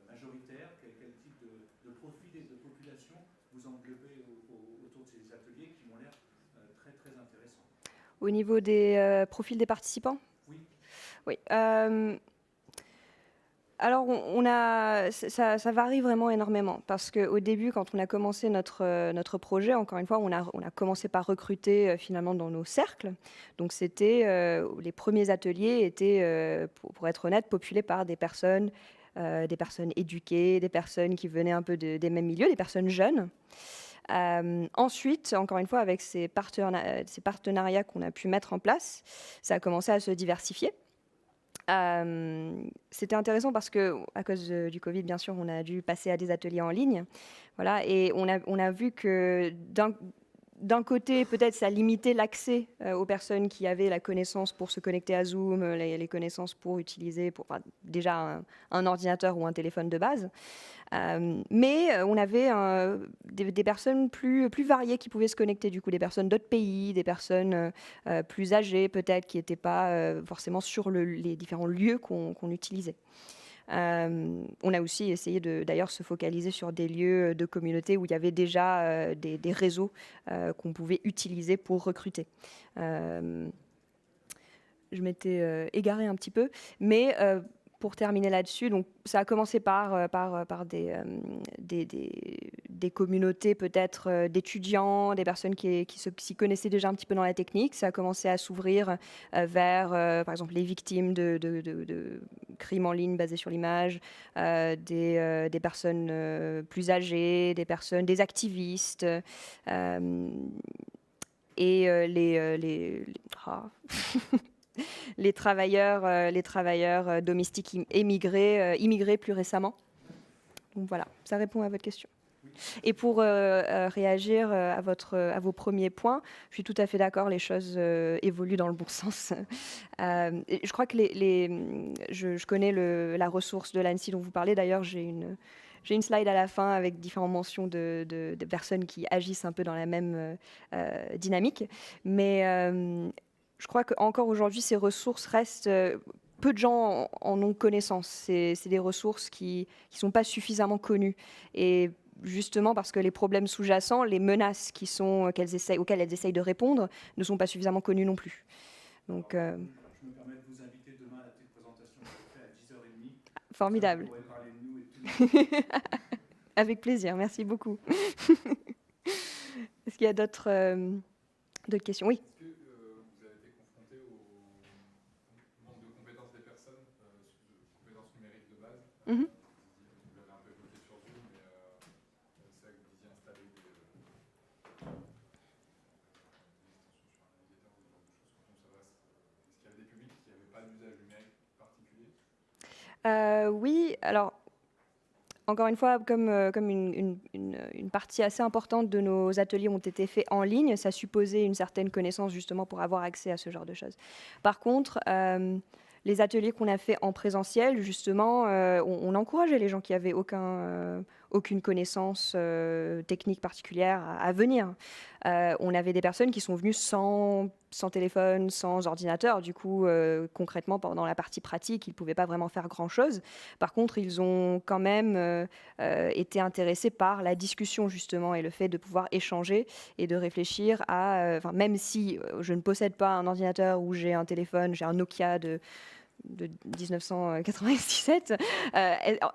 Speaker 2: majoritaire, quel type de profil et de population vous englobez autour de ces ateliers qui m'ont l'air très très intéressants.
Speaker 1: Au niveau des profils des participants ?
Speaker 2: Oui.
Speaker 1: Oui. Alors, ça varie vraiment énormément parce qu'au début, quand on a commencé notre projet, encore une fois, on a commencé par recruter finalement dans nos cercles. Donc, les premiers ateliers étaient, pour être honnête, populés par des personnes éduquées, des personnes qui venaient un peu des mêmes milieux, des personnes jeunes. Ensuite, encore une fois, avec ces partenariats qu'on a pu mettre en place, ça a commencé à se diversifier. C'était intéressant parce que, à cause du Covid, bien sûr, on a dû passer à des ateliers en ligne. Voilà, et on a vu que d'un côté, peut-être ça limitait l'accès aux personnes qui avaient la connaissance pour se connecter à Zoom, les connaissances pour utiliser déjà un ordinateur ou un téléphone de base. Mais on avait des personnes plus variées qui pouvaient se connecter, du coup, des personnes d'autres pays, des personnes plus âgées peut-être, qui n'étaient pas forcément sur les différents lieux qu'on utilisait. On a aussi essayé d'ailleurs se focaliser sur des lieux de communauté où il y avait déjà des réseaux qu'on pouvait utiliser pour recruter. Je m'étais égarée un petit peu, mais pour terminer là-dessus, donc ça a commencé par des communautés peut-être d'étudiants, des personnes qui s'y connaissaient déjà un petit peu dans la technique. Ça a commencé à s'ouvrir vers, par exemple, les victimes de crimes en ligne basés sur l'image, des personnes plus âgées, des activistes, et les travailleurs domestiques immigrés plus récemment. Donc voilà, ça répond à votre question. Et pour réagir à vos premiers points, je suis tout à fait d'accord, les choses évoluent dans le bon sens. Je crois que je connais la ressource de l'ANSSI dont vous parlez. D'ailleurs, j'ai j'ai une slide à la fin avec différentes mentions de personnes qui agissent un peu dans la même dynamique. Mais je crois qu'encore aujourd'hui, ces ressources restent... peu de gens en ont connaissance. C'est des ressources qui ne sont pas suffisamment connues. Et justement parce que les problèmes sous-jacents, les menaces auxquelles elles essayent de répondre ne sont pas suffisamment connues non plus. Donc,
Speaker 2: je me permets de vous inviter demain à la petite présentation que je fais à 10h30.
Speaker 1: Formidable.
Speaker 2: Vous pourrez parler de nous et de tout.
Speaker 1: Avec plaisir, merci beaucoup. Est-ce qu'il y a d'autres questions? Oui.
Speaker 3: Est-ce que vous avez été confronté au manque de compétences des personnes, compétences numériques de base
Speaker 1: Mm-hmm.
Speaker 3: Vous l'avez un peu évoqué sur Zoom, mais c'est vrai que vous disiez installer des extensions sur un navigateur ou ce genre de choses quand on s'adresse. Est-ce qu'il y avait des publics qui n'avaient pas d'usage numérique particulier?
Speaker 1: Oui, alors encore une fois, comme une partie assez importante de nos ateliers ont été faits en ligne, ça supposait une certaine connaissance justement pour avoir accès à ce genre de choses. Par contre, les ateliers qu'on a fait en présentiel, justement, on encourageait les gens qui avaient aucune connaissance technique particulière à venir. On avait des personnes qui sont venues sans téléphone, sans ordinateur. Du coup, concrètement, pendant la partie pratique, ils ne pouvaient pas vraiment faire grand-chose. Par contre, ils ont quand même été intéressés par la discussion, justement, et le fait de pouvoir échanger et de réfléchir à... même si je ne possède pas un ordinateur ou j'ai un téléphone, j'ai un Nokia de 1997,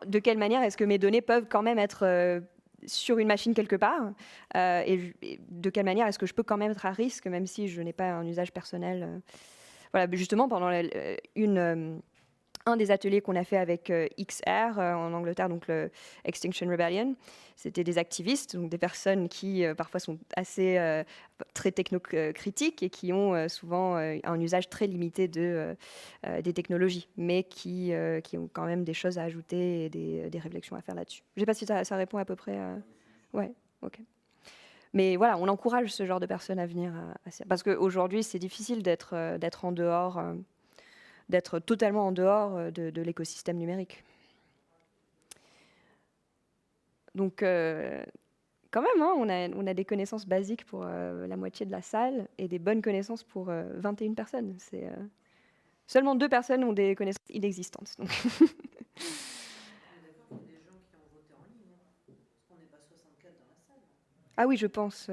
Speaker 1: de quelle manière est-ce que mes données peuvent quand même être sur une machine quelque part et de quelle manière est-ce que je peux quand même être à risque, même si je n'ai pas un usage personnel. Voilà, justement, pendant un des ateliers qu'on a fait avec XR en Angleterre, donc le Extinction Rebellion, c'était des activistes, donc des personnes qui parfois sont assez très technocritiques et qui ont souvent un usage très limité des technologies, mais qui ont quand même des choses à ajouter et des réflexions à faire là-dessus. Je ne sais pas si ça répond à peu près. Ouais, ok. Mais voilà, on encourage ce genre de personnes à venir parce qu'aujourd'hui, c'est difficile d'être en dehors. D'être totalement en dehors de l'écosystème numérique. Donc, quand même, hein, on a des connaissances basiques pour la moitié de la salle et des bonnes connaissances pour 21 personnes. Seulement 2 personnes ont des connaissances inexistantes. Donc. Ah oui, je pense.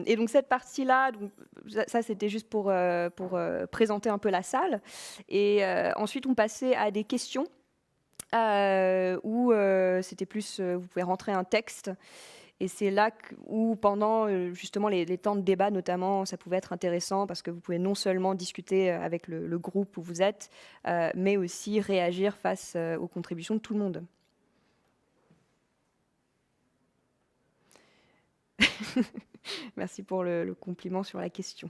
Speaker 1: Et donc cette partie-là, ça c'était juste pour présenter un peu la salle. Et ensuite on passait à des questions où c'était plus, vous pouvez rentrer un texte. Et c'est là où pendant justement les temps de débat notamment, ça pouvait être intéressant parce que vous pouvez non seulement discuter avec le groupe où vous êtes, mais aussi réagir face aux contributions de tout le monde. Merci pour le compliment sur la question.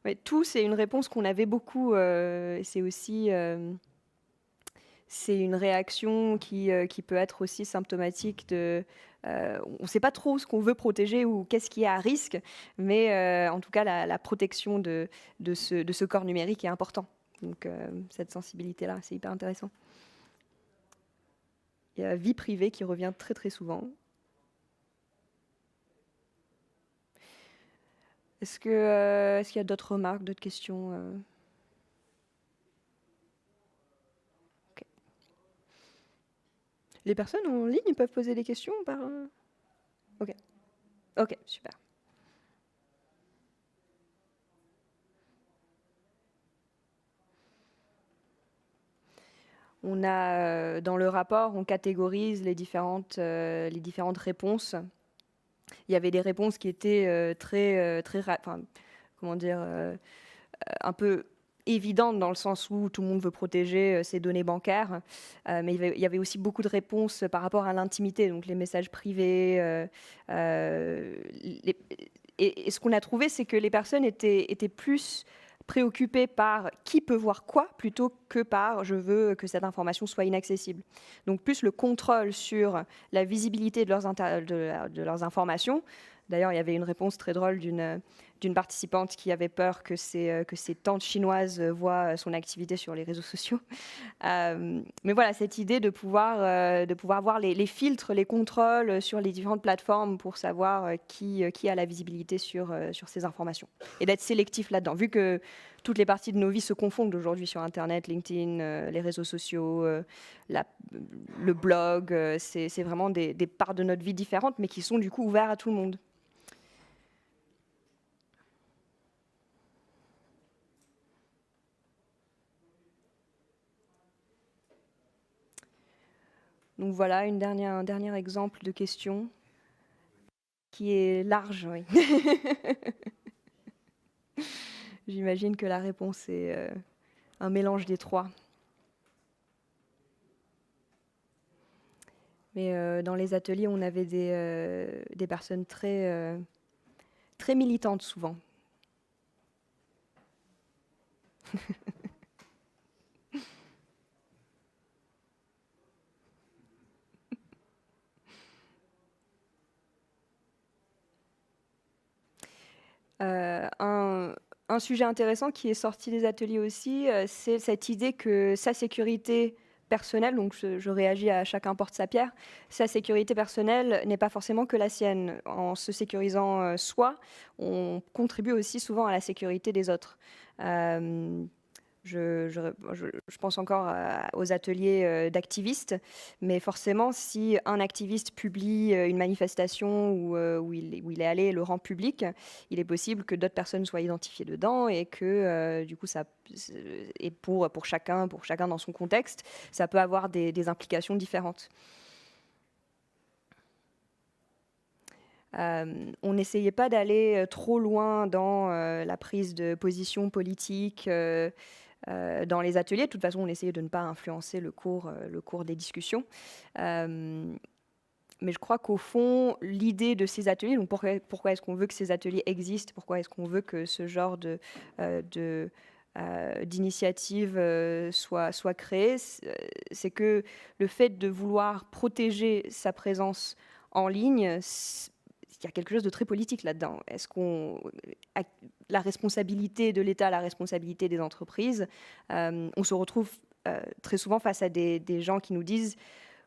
Speaker 1: Ouais, tout, c'est une réponse qu'on avait beaucoup. C'est aussi c'est une réaction qui peut être aussi symptomatique de... on ne sait pas trop ce qu'on veut protéger ou qu'est-ce qui est à risque, mais en tout cas, la protection de ce corps numérique est important. Donc, cette sensibilité-là, c'est hyper intéressant. Il y a la vie privée qui revient très très souvent. Est-ce qu'il y a d'autres remarques, d'autres questions okay. Les personnes en ligne peuvent poser des questions par... Ok. Ok, super. On a, dans le rapport, on catégorise les différentes réponses. Il y avait des réponses qui étaient comment dire, un peu évidentes dans le sens où tout le monde veut protéger ses données bancaires, mais il y avait aussi beaucoup de réponses par rapport à l'intimité, donc les messages privés. Et ce qu'on a trouvé, c'est que les personnes étaient plus préoccupés par qui peut voir quoi plutôt que par je veux que cette information soit inaccessible. Donc plus le contrôle sur la visibilité de leurs informations. D'ailleurs, il y avait une réponse très drôle d'une participante qui avait peur que ses tantes chinoises voient son activité sur les réseaux sociaux. Mais voilà, cette idée de pouvoir voir les filtres, les contrôles sur les différentes plateformes pour savoir qui a la visibilité sur ces informations. Et d'être sélectif là-dedans, vu que toutes les parties de nos vies se confondent aujourd'hui sur Internet, LinkedIn, les réseaux sociaux, le blog. C'est vraiment des parts de notre vie différentes, mais qui sont du coup ouvertes à tout le monde. Donc voilà, un dernier exemple de question qui est large. Oui. J'imagine que la réponse est un mélange des trois. Mais dans les ateliers, on avait des personnes très militantes souvent. Un sujet intéressant qui est sorti des ateliers aussi, c'est cette idée que sa sécurité personnelle, donc je réagis à chacun porte sa pierre, sa sécurité personnelle n'est pas forcément que la sienne. En se sécurisant soi, on contribue aussi souvent à la sécurité des autres. Je pense encore aux ateliers d'activistes, mais forcément, si un activiste publie une manifestation où il est allé et le rend public, il est possible que d'autres personnes soient identifiées dedans et que du coup, et pour chacun dans son contexte, ça peut avoir des implications différentes. On n'essayait pas d'aller trop loin dans la prise de position politique dans les ateliers. De toute façon, on essayait de ne pas influencer le cours des discussions. Mais je crois qu'au fond, l'idée de ces ateliers, donc pourquoi est-ce qu'on veut que ces ateliers existent, pourquoi est-ce qu'on veut que ce genre d'initiative soit créée, c'est que le fait de vouloir protéger sa présence en ligne, il y a quelque chose de très politique là-dedans. Est-ce qu'on la responsabilité de l'État, la responsabilité des entreprises, on se retrouve très souvent face à des gens qui nous disent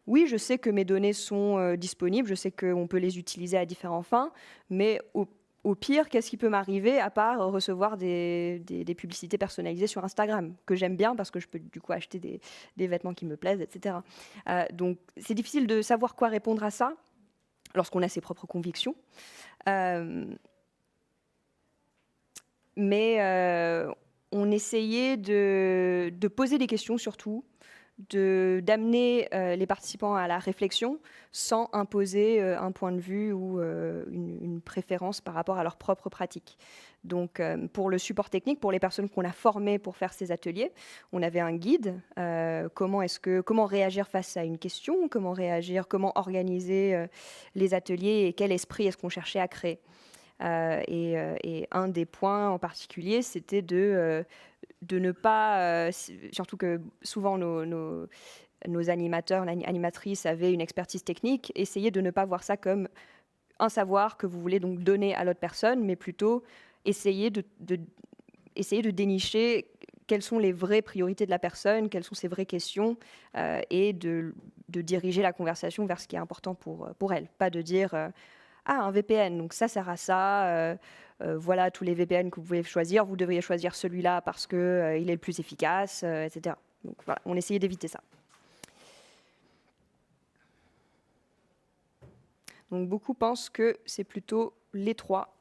Speaker 1: oui, je sais que mes données sont disponibles, je sais qu'on peut les utiliser à différentes fins, mais au pire, qu'est-ce qui peut m'arriver à part recevoir des publicités personnalisées sur Instagram, que j'aime bien parce que je peux du coup acheter des vêtements qui me plaisent, etc. Donc c'est difficile de savoir quoi répondre à ça lorsqu'on a ses propres convictions. Mais on essayait de poser des questions surtout, d'amener les participants à la réflexion sans imposer un point de vue ou une préférence par rapport à leur propre pratique. Donc pour le support technique, pour les personnes qu'on a formées pour faire ces ateliers, on avait un guide, comment réagir face à une question, comment organiser les ateliers et quel esprit est-ce qu'on cherchait à créer. Et un des points en particulier, c'était de ne pas, surtout que souvent nos animateurs, animatrices avaient une expertise technique, essayer de ne pas voir ça comme un savoir que vous voulez donc donner à l'autre personne, mais plutôt essayer de dénicher quelles sont les vraies priorités de la personne, quelles sont ses vraies questions, et de diriger la conversation vers ce qui est important pour elle. Pas de dire un VPN, donc ça sert à ça, voilà tous les VPN que vous pouvez choisir, vous devriez choisir celui-là parce qu'il est le plus efficace, etc. Donc voilà, on essayait d'éviter ça. Donc beaucoup pensent que c'est plutôt les trois.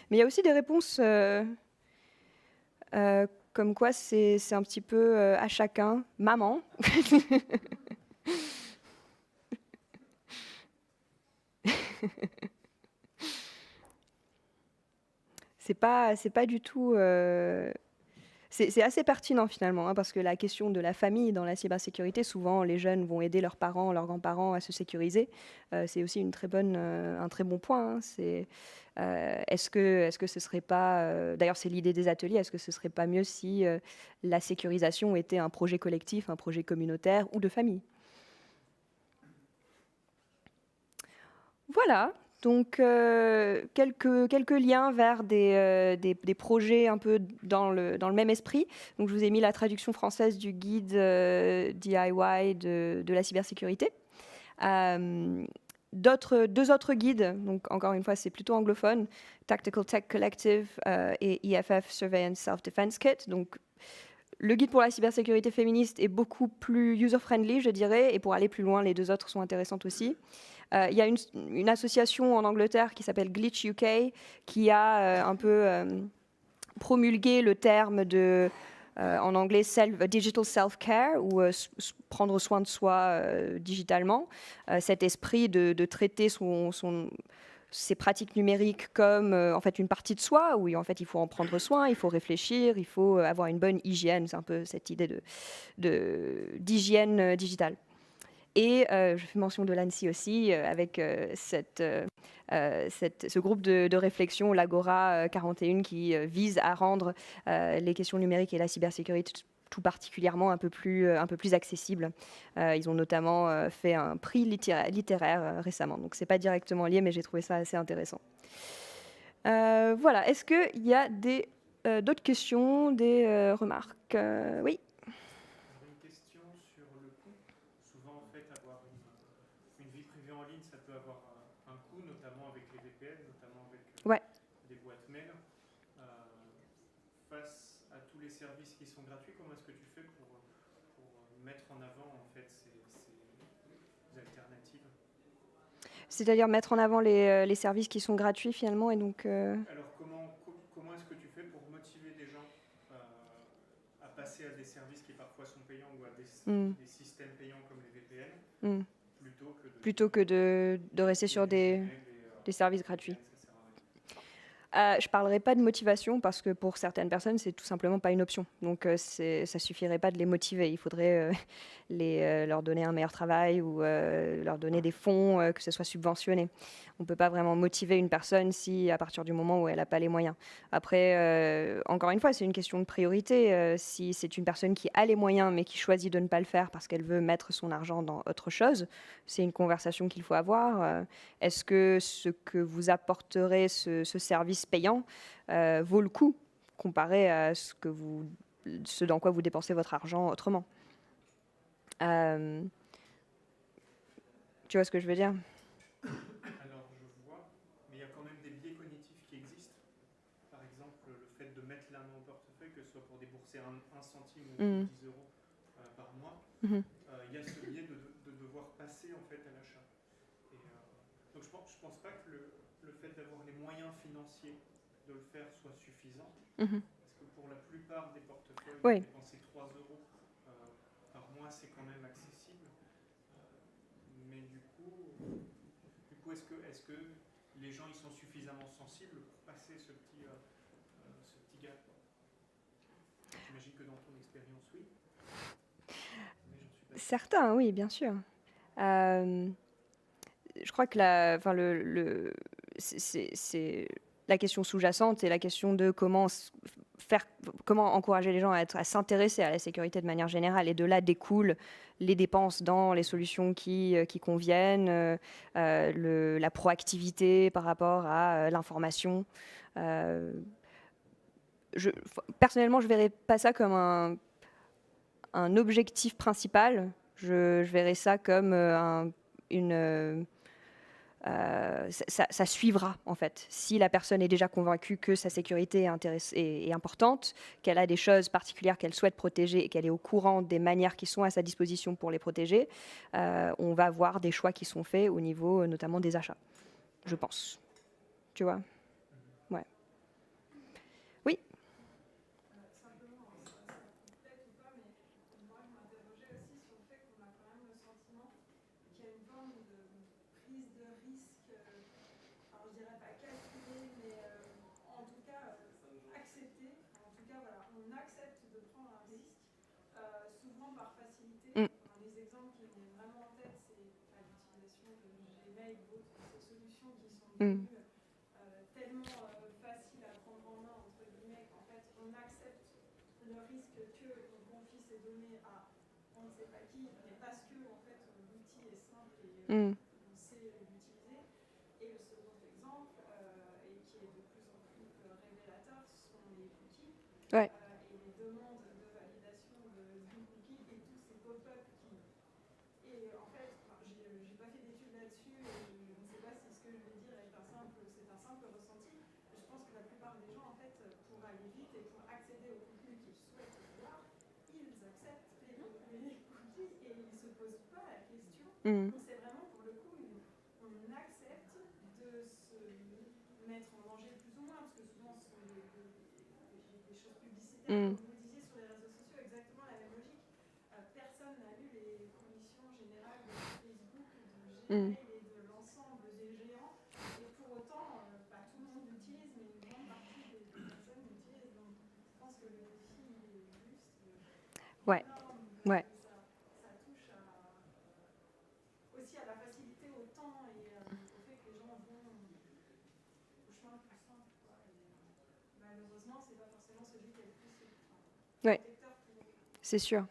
Speaker 1: Mais il y a aussi des réponses comme quoi c'est un petit peu à chacun. Maman. C'est pas du tout C'est assez pertinent finalement, hein, parce que la question de la famille dans la cybersécurité, souvent les jeunes vont aider leurs parents, leurs grands-parents à se sécuriser. C'est aussi un très bon point, hein. Est-ce que ce serait pas, d'ailleurs c'est l'idée des ateliers, est-ce que ce serait pas mieux si la sécurisation était un projet collectif, un projet communautaire ou de famille? Voilà, donc quelques liens vers des projets un peu dans le même esprit. Donc je vous ai mis la traduction française du guide DIY de la cybersécurité. Deux autres guides, donc encore une fois c'est plutôt anglophone, Tactical Tech Collective et EFF Surveillance Self-Defense Kit. Donc le guide pour la cybersécurité féministe est beaucoup plus user-friendly, je dirais, et pour aller plus loin, les deux autres sont intéressantes aussi. Il y a une association en Angleterre qui s'appelle Glitch UK qui a un peu promulgué le terme de, en anglais, digital self-care, ou prendre soin de soi digitalement. Cet esprit de traiter ces pratiques numériques comme en fait une partie de soi, où en fait il faut en prendre soin, il faut réfléchir, il faut avoir une bonne hygiène. C'est un peu cette idée d'hygiène digitale. Et je fais mention de l'ANSSI aussi, avec ce groupe de réflexion, l'Agora 41, qui vise à rendre les questions numériques et la cybersécurité tout particulièrement un peu plus accessibles. Ils ont notamment fait un prix littéraire récemment, donc c'est pas directement lié, mais j'ai trouvé ça assez intéressant. Voilà, est-ce qu'il y a d'autres questions, des remarques? Oui.
Speaker 4: Une question sur le coût. Souvent, en fait, avoir une vie privée en ligne, ça peut avoir un coût, notamment avec les VPN, notamment avec
Speaker 1: Ouais.
Speaker 4: des boîtes mail. Face à tous les services qui sont gratuits, comment est-ce que tu fais pour mettre en avant en fait ces alternatives?
Speaker 1: C'est-à-dire mettre en avant les services qui sont gratuits finalement, et donc...
Speaker 4: Alors comment est-ce que tu fais pour motiver des gens à passer à des services qui parfois sont payants ou à des systèmes payants comme les VPN
Speaker 1: plutôt que de rester sur des services gratuits? Je ne parlerai pas de motivation parce que pour certaines personnes, c'est tout simplement pas une option. Donc ça suffirait pas de les motiver. Il faudrait leur donner un meilleur travail ou leur donner des fonds, que ce soit subventionné. On ne peut pas vraiment motiver une personne si à partir du moment où elle n'a pas les moyens. Après, encore une fois, c'est une question de priorité. Si c'est une personne qui a les moyens mais qui choisit de ne pas le faire parce qu'elle veut mettre son argent dans autre chose, c'est une conversation qu'il faut avoir. Est-ce que ce que vous apporterez, ce service payant, vaut le coup comparé à ce dans quoi vous dépensez votre argent autrement? Tu vois ce que je veux dire?
Speaker 4: Alors je vois, mais il y a quand même des biais cognitifs qui existent. Par exemple, le fait de mettre la main au portefeuille, que ce soit pour débourser un centime ou 10 euros par mois, il y a ce biais de devoir passer en fait à l'achat. Donc je pense pas que le fait d'avoir les moyens financiers de le faire soit suffisant. Parce que pour la plupart des portefeuilles, dépenser 3 euros par mois, c'est quand même accessible. Mais du coup est-ce que les gens ils sont suffisamment sensibles pour passer ce petit gap? J'imagine que dans ton expérience, oui. Mais j'en suis pas sûr.
Speaker 1: Certains, oui, bien sûr. Je crois que c'est la question sous-jacente, et la question de comment encourager les gens à s'intéresser à la sécurité de manière générale. Et de là découlent les dépenses dans les solutions qui conviennent, la proactivité par rapport à l'information. Personnellement, je ne verrais pas ça comme un objectif principal. Je verrais ça comme ça suivra en fait. Si la personne est déjà convaincue que sa sécurité est importante, qu'elle a des choses particulières qu'elle souhaite protéger et qu'elle est au courant des manières qui sont à sa disposition pour les protéger, on va voir des choix qui sont faits au niveau notamment des achats, je pense. Tu vois? Ouais. Oui.
Speaker 5: Simplement, ça complète ou pas, mais moi je m'interrogeais aussi sur le fait qu'on a quand même le sentiment qu'il y a une forme de prise de risque, alors je dirais pas calculée, mais en tout cas acceptée. En tout cas, voilà, on accepte l'utilisation de Gmail ou autres, ces solutions qui sont
Speaker 1: Mm.
Speaker 5: devenues tellement faciles à prendre en main, entre guillemets, qu'en fait, on accepte le risque qu'on confie ces données à on ne sait pas qui, mais parce que en fait, l'outil est simple et
Speaker 1: Mm.
Speaker 5: on sait l'utiliser. Et le second exemple, et qui est de plus en plus révélateur, sont les cookies.
Speaker 1: Ouais.
Speaker 5: Et les demandes de validation de cookies et tous ces pop-up qui... Et en fait, j'ai pas fait d'études là-dessus et je ne sais pas si ce que je vais dire c'est un simple ressenti. Je pense que la plupart des gens, en fait, pour aller vite et pour accéder au contenu qu'ils souhaitent voir, ils acceptent les cookies et ils ne se posent pas la question.
Speaker 1: Mm.
Speaker 5: Donc c'est vraiment pour le coup, on accepte de se mettre en danger plus ou moins, parce que souvent ce sont des choses publicitaires,
Speaker 1: Mm.
Speaker 5: comme vous le disiez sur les réseaux sociaux, exactement la même logique. Personne n'a lu les conditions générales de Facebook, de
Speaker 1: Mm.
Speaker 5: Gmail et de l'ensemble des géants. Et pour autant, pas tout le monde l'utilise, mais une grande partie des personnes l'utilisent. Donc je pense que le défi il est juste
Speaker 1: Ouais.
Speaker 5: énorme.
Speaker 1: Ouais.
Speaker 5: Ça touche aussi à la facilité, au temps et au fait que les gens vont au chemin le plus simple. Quoi. Et, malheureusement, c'est pas forcément celui qui est le plus
Speaker 1: Ouais.
Speaker 5: protecteur pour
Speaker 1: C'est sûr.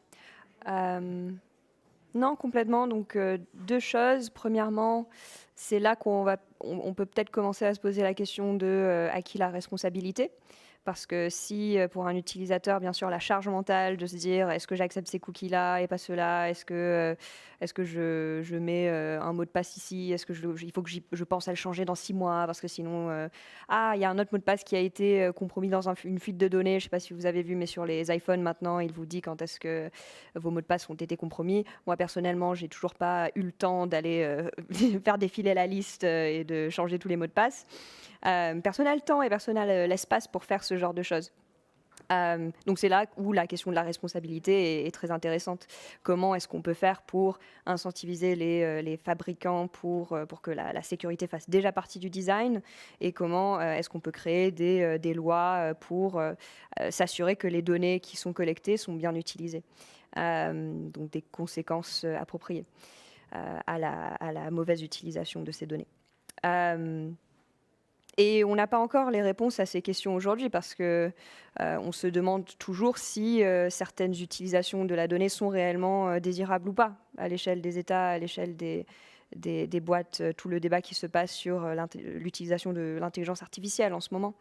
Speaker 1: Non, complètement. Donc, deux choses. Premièrement, c'est là on peut peut-être commencer à se poser la question de à qui la responsabilité. Parce que si pour un utilisateur, bien sûr, la charge mentale de se dire est-ce que j'accepte ces cookies-là et pas ceux-là, est-ce que je mets un mot de passe ici, est-ce que il faut que je pense à le changer dans 6 mois parce que sinon, il y a un autre mot de passe qui a été compromis dans une fuite de données. Je ne sais pas si vous avez vu, mais sur les iPhones maintenant, il vous dit quand est-ce que vos mots de passe ont été compromis. Moi, personnellement, j'ai toujours pas eu le temps d'aller faire défiler la liste et de changer tous les mots de passe. Personne n'a le temps et personne n'a l'espace pour faire ce genre de choses. Donc c'est là où la question de la responsabilité est très intéressante. Comment est-ce qu'on peut faire pour incentiviser les fabricants pour que la sécurité fasse déjà partie du design, et comment est-ce qu'on peut créer des lois pour s'assurer que les données qui sont collectées sont bien utilisées. Donc des conséquences appropriées à la mauvaise utilisation de ces données. Et on n'a pas encore les réponses à ces questions aujourd'hui parce que on se demande toujours si certaines utilisations de la donnée sont réellement désirables ou pas à l'échelle des États, à l'échelle des boîtes, tout le débat qui se passe sur l'utilisation de l'intelligence artificielle en ce moment.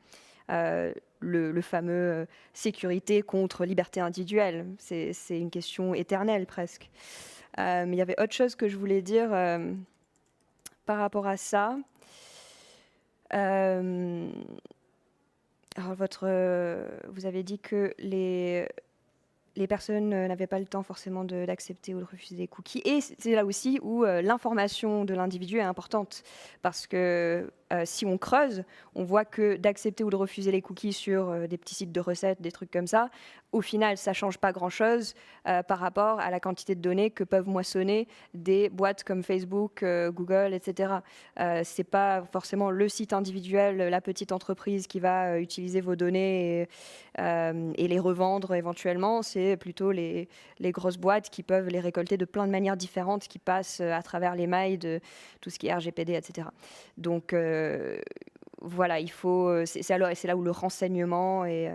Speaker 1: Le fameux sécurité contre liberté individuelle, c'est une question éternelle presque. Mais il y avait autre chose que je voulais dire par rapport à ça. Alors vous avez dit que les personnes n'avaient pas le temps forcément d'accepter ou de refuser des cookies. Et c'est là aussi où l'information de l'individu est importante. Parce que si on creuse, on voit que d'accepter ou de refuser les cookies sur des petits sites de recettes, des trucs comme ça, au final, ça ne change pas grand-chose par rapport à la quantité de données que peuvent moissonner des boîtes comme Facebook, Google, etc. Ce n'est pas forcément le site individuel, la petite entreprise qui va utiliser vos données et les revendre éventuellement. C'est plutôt les grosses boîtes qui peuvent les récolter de plein de manières différentes, qui passent à travers les mailles de tout ce qui est RGPD, etc. Donc voilà, c'est là où le renseignement et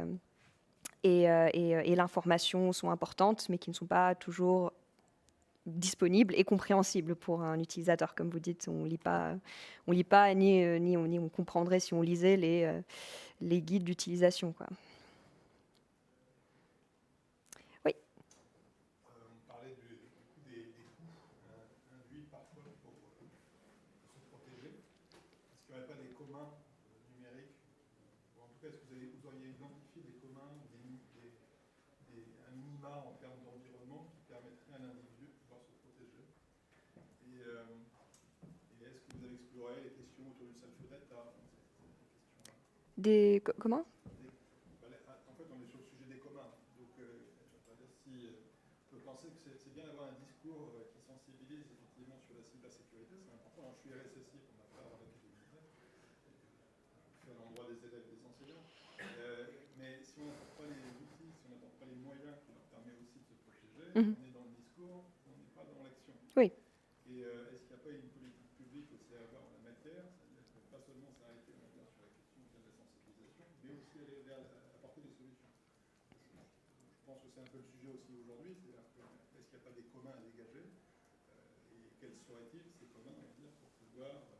Speaker 1: l'information sont importantes, mais qui ne sont pas toujours disponibles et compréhensibles pour un utilisateur. Comme vous dites, on lit pas ni on comprendrait si on lisait les guides d'utilisation, quoi. Oui.
Speaker 6: On parlait des coûts induits parfois pour se protéger. Est-ce qu'il n'y aurait pas des communs numériques, ou en tout cas, est-ce que vous auriez identifié des communs, un minima en termes d'environnement qui permettrait à l'individu de pouvoir se protéger? Et est-ce que vous avez exploré les questions autour du self-data?
Speaker 1: Comment?
Speaker 6: En fait, on est sur le sujet des communs. Donc, si on peut penser que c'est bien d'avoir un discours qui sensibilise effectivement sur la cybersécurité, c'est important. Je suis RSSI pour ma part avec les ministères. Je suis à l'endroit des élèves et des enseignants. Mais si on n'apporte pas les outils, si on n'apporte pas les moyens qui leur permettent aussi de se protéger, on est dans le discours, on n'est pas dans l'action.
Speaker 1: Oui.
Speaker 6: Et est-ce qu'il n'y a pas une politique pense que c'est un peu le sujet aussi aujourd'hui, c'est-à-dire que est-ce qu'il n'y a pas des communs à dégager et quels seraient-ils ces communs, on va dire, pour pouvoir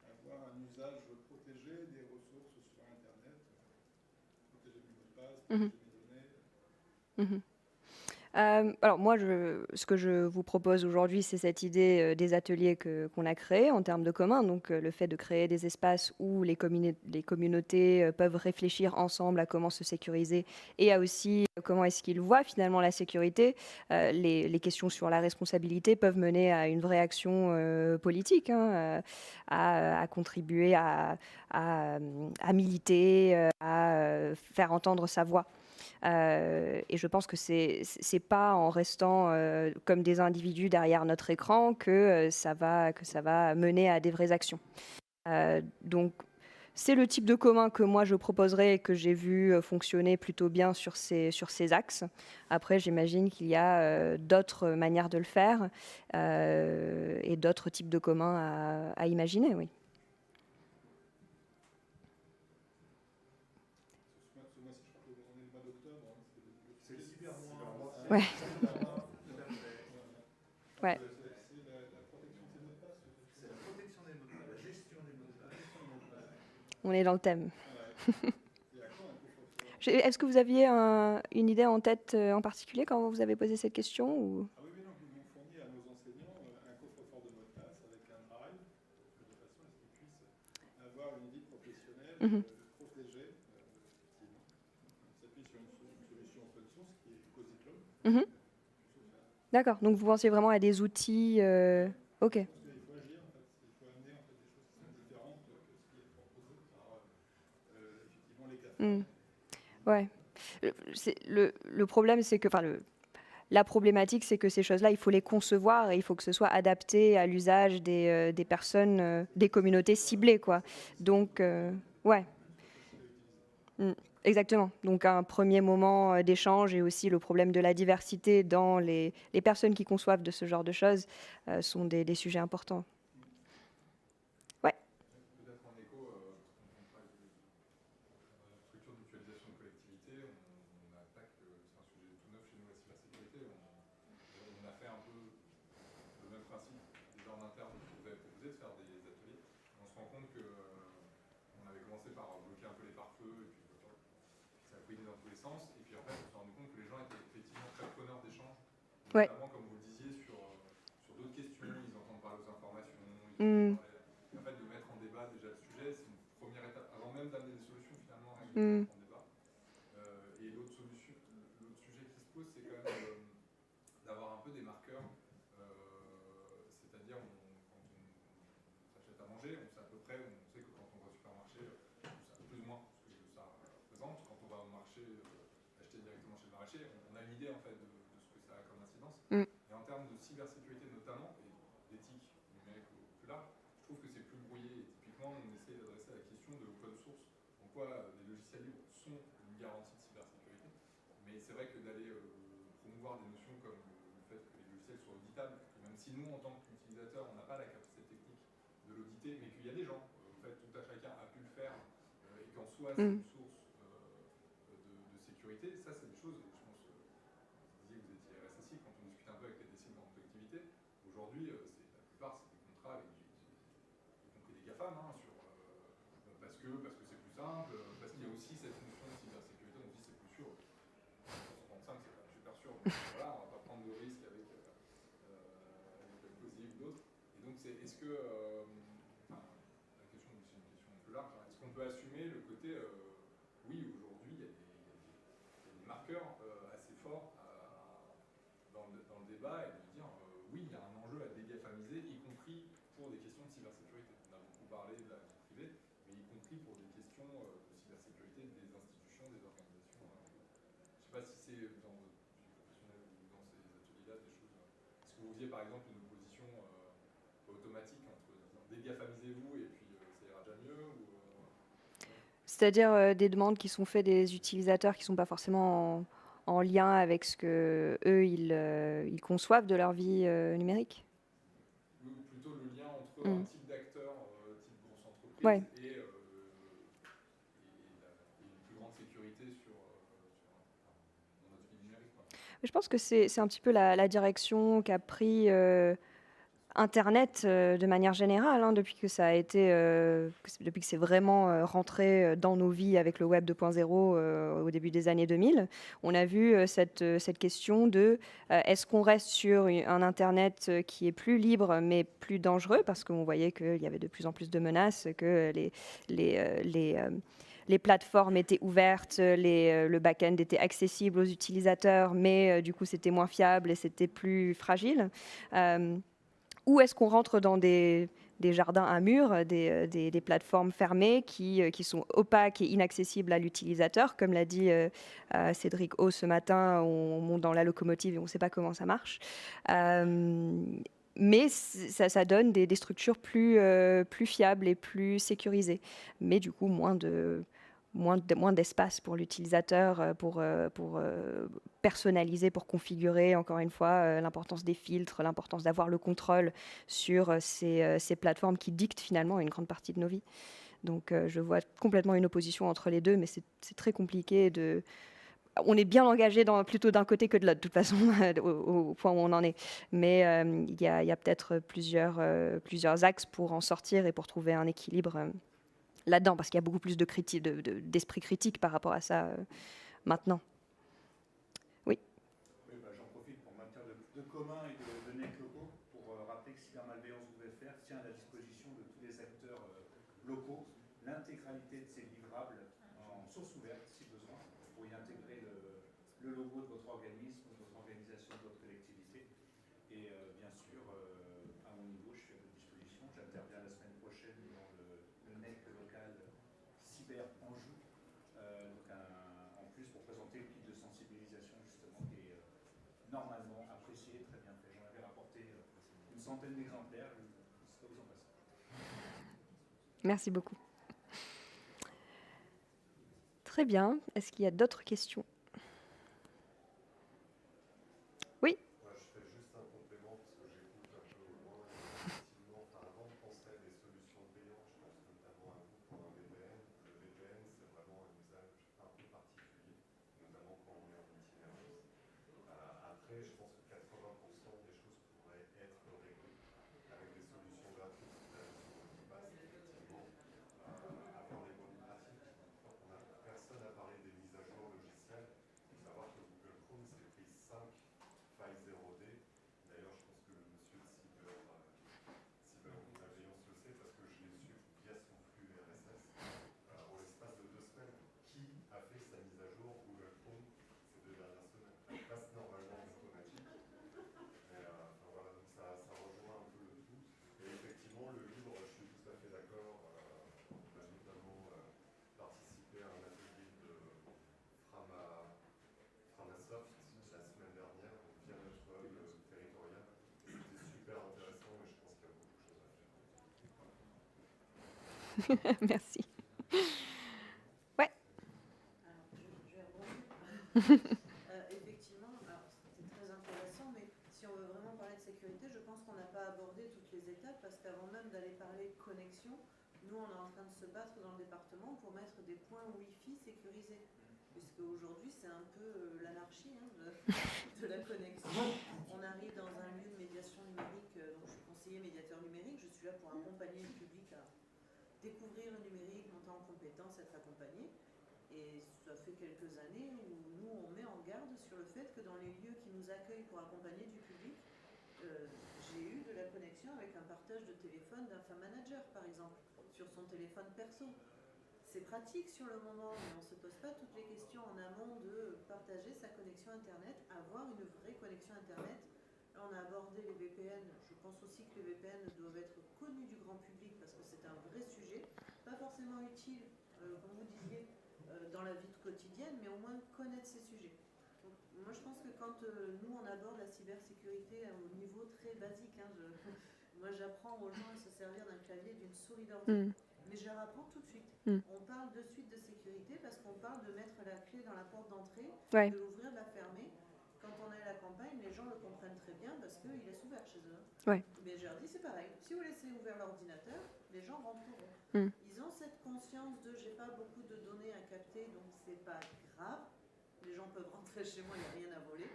Speaker 6: avoir un usage protégé des ressources sur Internet, protéger mes mots de passe,
Speaker 1: Mhm.
Speaker 6: protéger mes données.
Speaker 1: Mhm. Alors moi, ce que je vous propose aujourd'hui, c'est cette idée des ateliers qu'on a créés en termes de commun, donc le fait de créer des espaces où les communautés peuvent réfléchir ensemble à comment se sécuriser et à aussi comment est-ce qu'ils voient finalement la sécurité. Les questions sur la responsabilité peuvent mener à une vraie action politique, hein, à contribuer à militer, à faire entendre sa voix. Et je pense que c'est pas en restant comme des individus derrière notre écran que ça va mener à des vraies actions. Donc c'est le type de commun que moi je proposerais et que j'ai vu fonctionner plutôt bien sur ces axes. Après, j'imagine qu'il y a d'autres manières de le faire et d'autres types de communs à imaginer, oui.
Speaker 6: Ce mois-ci, je crois qu'on est le mois d'octobre. Hein,
Speaker 2: C'est le cybermois.
Speaker 1: Ouais.
Speaker 6: C'est
Speaker 1: Ouais.
Speaker 6: la protection de ses mots de passe.
Speaker 2: C'est la protection des mots de passe, la gestion des mots de passe.
Speaker 1: On est dans le thème.
Speaker 6: Ouais. Et à quand un coffre-fort?
Speaker 1: Est-ce que vous aviez une idée en tête en particulier quand vous avez posé cette question ou...
Speaker 6: Ah oui, oui, non, nous fournit à nos enseignants un coffre-fort de mots de passe avec un drive, de façon à ce qu'ils puissent avoir une vie professionnelle
Speaker 1: Mhm.
Speaker 6: protégée, effectivement. On s'appuie sur une solution open source qui est Cozy Cloud.
Speaker 1: Mhm. D'accord, donc vous pensez vraiment à des outils... Ok.
Speaker 6: Il faut agir, en fait. Il faut amener en fait, des choses qui sont différentes que ce qui est proposé par effectivement les CAFA.
Speaker 1: Mm. Ouais. Le problème, c'est que... La problématique, c'est que ces choses-là, il faut les concevoir et il faut que ce soit adapté à l'usage des personnes, des communautés ciblées, quoi. Donc, ouais. Mm, exactement. Donc, un premier moment d'échange et aussi le problème de la diversité dans les personnes qui conçoivent de ce genre de choses sont des sujets importants. Ouais.
Speaker 3: Peut-être en écho, on parle de structure de mutualisation de collectivité, on attaque, c'est un sujet tout neuf chez nous, la cybersécurité. On a fait un peu le même principe déjà en interne que vous avez proposé de faire des ateliers. On se rend compte qu'on avait commencé par bloquer un peu les pare-feux et puis ça a couiné dans tous les sens. Et puis en fait, on s'est rendu compte que les gens étaient effectivement très preneurs d'échanges.
Speaker 1: Ouais.
Speaker 3: Notamment, comme vous le disiez, sur d'autres questions, ils entendent parler aux informations, ils
Speaker 1: Mm.
Speaker 3: entendent parler. Et en fait, de mettre en débat déjà le sujet, c'est une première étape, avant même d'amener des solutions finalement, rien que de
Speaker 1: Mm.
Speaker 3: mettre en débat. Et l'autre sujet qui se pose, c'est quand même d'avoir un peu des marqueurs, c'est-à-dire quand on s'achète à manger, on sait à peu près, on sait que quand on va au supermarché, on sait plus ou moins ce que ça représente. Quand on va au marché, acheter directement chez le maraîcher, on a une idée en fait de ce que ça a comme incidence.
Speaker 1: Mm.
Speaker 3: Et en termes de cybersécurité notamment, et d'éthique numérique au plus large, je trouve que c'est plus brouillé. Et typiquement, on essaie d'adresser la question de l'open source, en quoi les logiciels libres sont une garantie de cybersécurité. Mais c'est vrai que d'aller promouvoir des notions comme le fait que les logiciels soient auditables, que même si nous, en tant qu'utilisateurs, on n'a pas la capacité technique de l'auditer, mais qu'il y a des gens, en fait, tout à chacun a pu le faire, et qu'en soi, c'est une source de sécurité, ça, c'est des choses, et je pense, vous disiez que vous étiez RSSI, quand on discute un peu avec les décideurs en collectivité, aujourd'hui, la plupart, c'est des contrats avec, y compris des GAFAM, hein, parce que c'est plus simple, parce qu'il y a aussi cette notion de cybersécurité, on se dit c'est plus sûr. 135, c'est pas super sûr, donc voilà, on va pas prendre de risques avec Cozy ou d'autres. Et donc, est-ce que, la question, c'est une question un peu large, hein, est-ce qu'on peut assumer le côté, oui, aujourd'hui, il y a des marqueurs assez forts dans le débat et de dire, oui, il y a un enjeu à dégafamiser, y compris pour des questions de cybersécurité. On a beaucoup parlé de la vie privée, mais y compris pour des questions de cybersécurité des institutions, des organisations. Je ne sais pas si c'est dans votre vie professionnelle ou dans ces ateliers-là des choses. Est-ce que vous faisiez par exemple une opposition automatique entre disant dégafamisez-vous et puis ça ira déjà mieux ou,
Speaker 1: C'est-à-dire des demandes qui sont faites des utilisateurs qui ne sont pas forcément en lien avec ce que eux ils conçoivent de leur vie numérique.
Speaker 3: ou plutôt le lien entre un type d'acteur, type grosse entreprise,
Speaker 1: Ouais.
Speaker 3: et une plus grande sécurité dans notre vie numérique.
Speaker 1: Je pense que c'est un petit peu la direction qu'a pris Internet de manière générale, hein, depuis que ça a été, depuis que c'est vraiment rentré dans nos vies avec le Web 2.0 au début des années 2000. On a vu cette question de est-ce qu'on reste sur un Internet qui est plus libre mais plus dangereux, parce qu'on voyait qu'il y avait de plus en plus de menaces, que les plateformes étaient ouvertes, le back-end était accessible aux utilisateurs, mais du coup c'était moins fiable et c'était plus fragile. Ou est-ce qu'on rentre dans des jardins à murs, des plateformes fermées qui sont opaques et inaccessibles à l'utilisateur? Comme l'a dit Cédric O ce matin, on monte dans la locomotive et on ne sait pas comment ça marche. Mais ça donne des structures plus fiables et plus sécurisées, mais du coup moins d'espace pour l'utilisateur pour personnaliser, pour configurer, encore une fois, l'importance des filtres, l'importance d'avoir le contrôle sur ces plateformes qui dictent finalement une grande partie de nos vies. Donc je vois complètement une opposition entre les deux, mais c'est très compliqué de... On est bien engagé plutôt d'un côté que de l'autre, de toute façon, au point où on en est. Mais il y a peut-être plusieurs axes pour en sortir et pour trouver un équilibre là-dedans, parce qu'il y a beaucoup plus d'esprit critique par rapport à ça maintenant. Oui.
Speaker 2: Oui, j'en profite pour maintenir de commun et de NEC locaux pour rappeler que Cybermalveillance WFR tient à la disposition de tous les acteurs locaux l'intégralité de ces livrables en source ouverte, si besoin, pour y intégrer le logo de votre organisme, de votre organisation, de votre collectivité. Et bien sûr, à mon niveau, je suis à votre disposition. J'interviens la semaine prochaine dans le NEC local Cyber Anjou, en plus pour présenter le kit de sensibilisation justement qui est normalement apprécié, très bien fait. J'en avais rapporté une centaine d'exemplaires, je ne sais pas vous en passer.
Speaker 1: Merci beaucoup. Très bien. Est-ce qu'il y a d'autres questions? Oui.
Speaker 7: Moi, je fais juste un complément parce que j'écoute un peu au loin. Effectivement, avant de penser à des solutions payantes, je pense notamment à vous pour un VPN. Le VPN, c'est vraiment un usage un peu particulier, notamment quand on est en itinérance. Après, je pense que 80% des choses pourraient être réglées avec des solutions gratuites. Là, ce qu'on dit pas, c'est effectivement avoir les bonnes pratiques. Personne n'a parlé des mises à jour logicielles. Il faut savoir que Google Chrome s'est pris 5 faille 0D. D'ailleurs, je pense que le monsieur de cybermalveillance le sait parce que je l'ai su via son flux RSS en l'espace de 2 semaines. Qui a fait sa mise à jour Google Chrome ces 2 dernières semaines? Elle passe normalement en automatique. Mais voilà, donc ça rejoint un peu le tout. Et effectivement, le libre, je suis tout à fait d'accord. On a notamment participé à un atelier de Framasoft la semaine dernière, via notre web territorial. C'était super intéressant et je pense qu'il y a beaucoup de choses à faire.
Speaker 1: Merci. Ouais.
Speaker 8: Alors, je vais effectivement, c'était très intéressant, mais si on veut vraiment parler de sécurité, je pense qu'on n'a pas abordé toutes les étapes parce qu'avant même d'aller parler connexion, nous on est en train de se battre dans le département pour mettre des points Wi-Fi sécurisés. Puisque aujourd'hui c'est un peu l'anarchie de la connexion. On arrive dans un lieu de médiation numérique, donc je suis conseiller médiateur numérique, je suis là pour accompagner le public à découvrir le numérique, monter en compétences, être accompagné. Et ça fait quelques années où nous on met en garde sur le fait que dans les lieux qui nous accueillent pour accompagner du public, j'ai eu de la connexion avec un partage de téléphone d'un femme manager par exemple, sur son téléphone perso. C'est pratique sur le moment, mais on ne se pose pas toutes les questions en amont de partager sa connexion Internet, avoir une vraie connexion Internet. Là, on a abordé les VPN. Je pense aussi que les VPN doivent être connus du grand public parce que c'est un vrai sujet, pas forcément utile, comme vous disiez, dans la vie quotidienne, mais au moins connaître ces sujets. Donc, moi, je pense que quand nous, on aborde la cybersécurité au niveau très basique, moi, j'apprends aux gens à se servir d'un clavier, d'une souris d'ordi. Mais je leur apprends tout de suite. On parle de suite de sécurité parce qu'on parle de mettre la clé dans la porte d'entrée, de l'ouvrir, de la fermer. Quand on est à la campagne, les gens le comprennent très bien parce qu'il laisse ouvert chez eux.
Speaker 1: Ouais.
Speaker 8: Mais je leur dis c'est pareil. Si vous laissez ouvert l'ordinateur, les gens rentreront. Ils ont cette conscience de j'ai pas beaucoup de données à capter, donc c'est pas grave. Les gens peuvent rentrer chez moi, il n'y a rien à voler.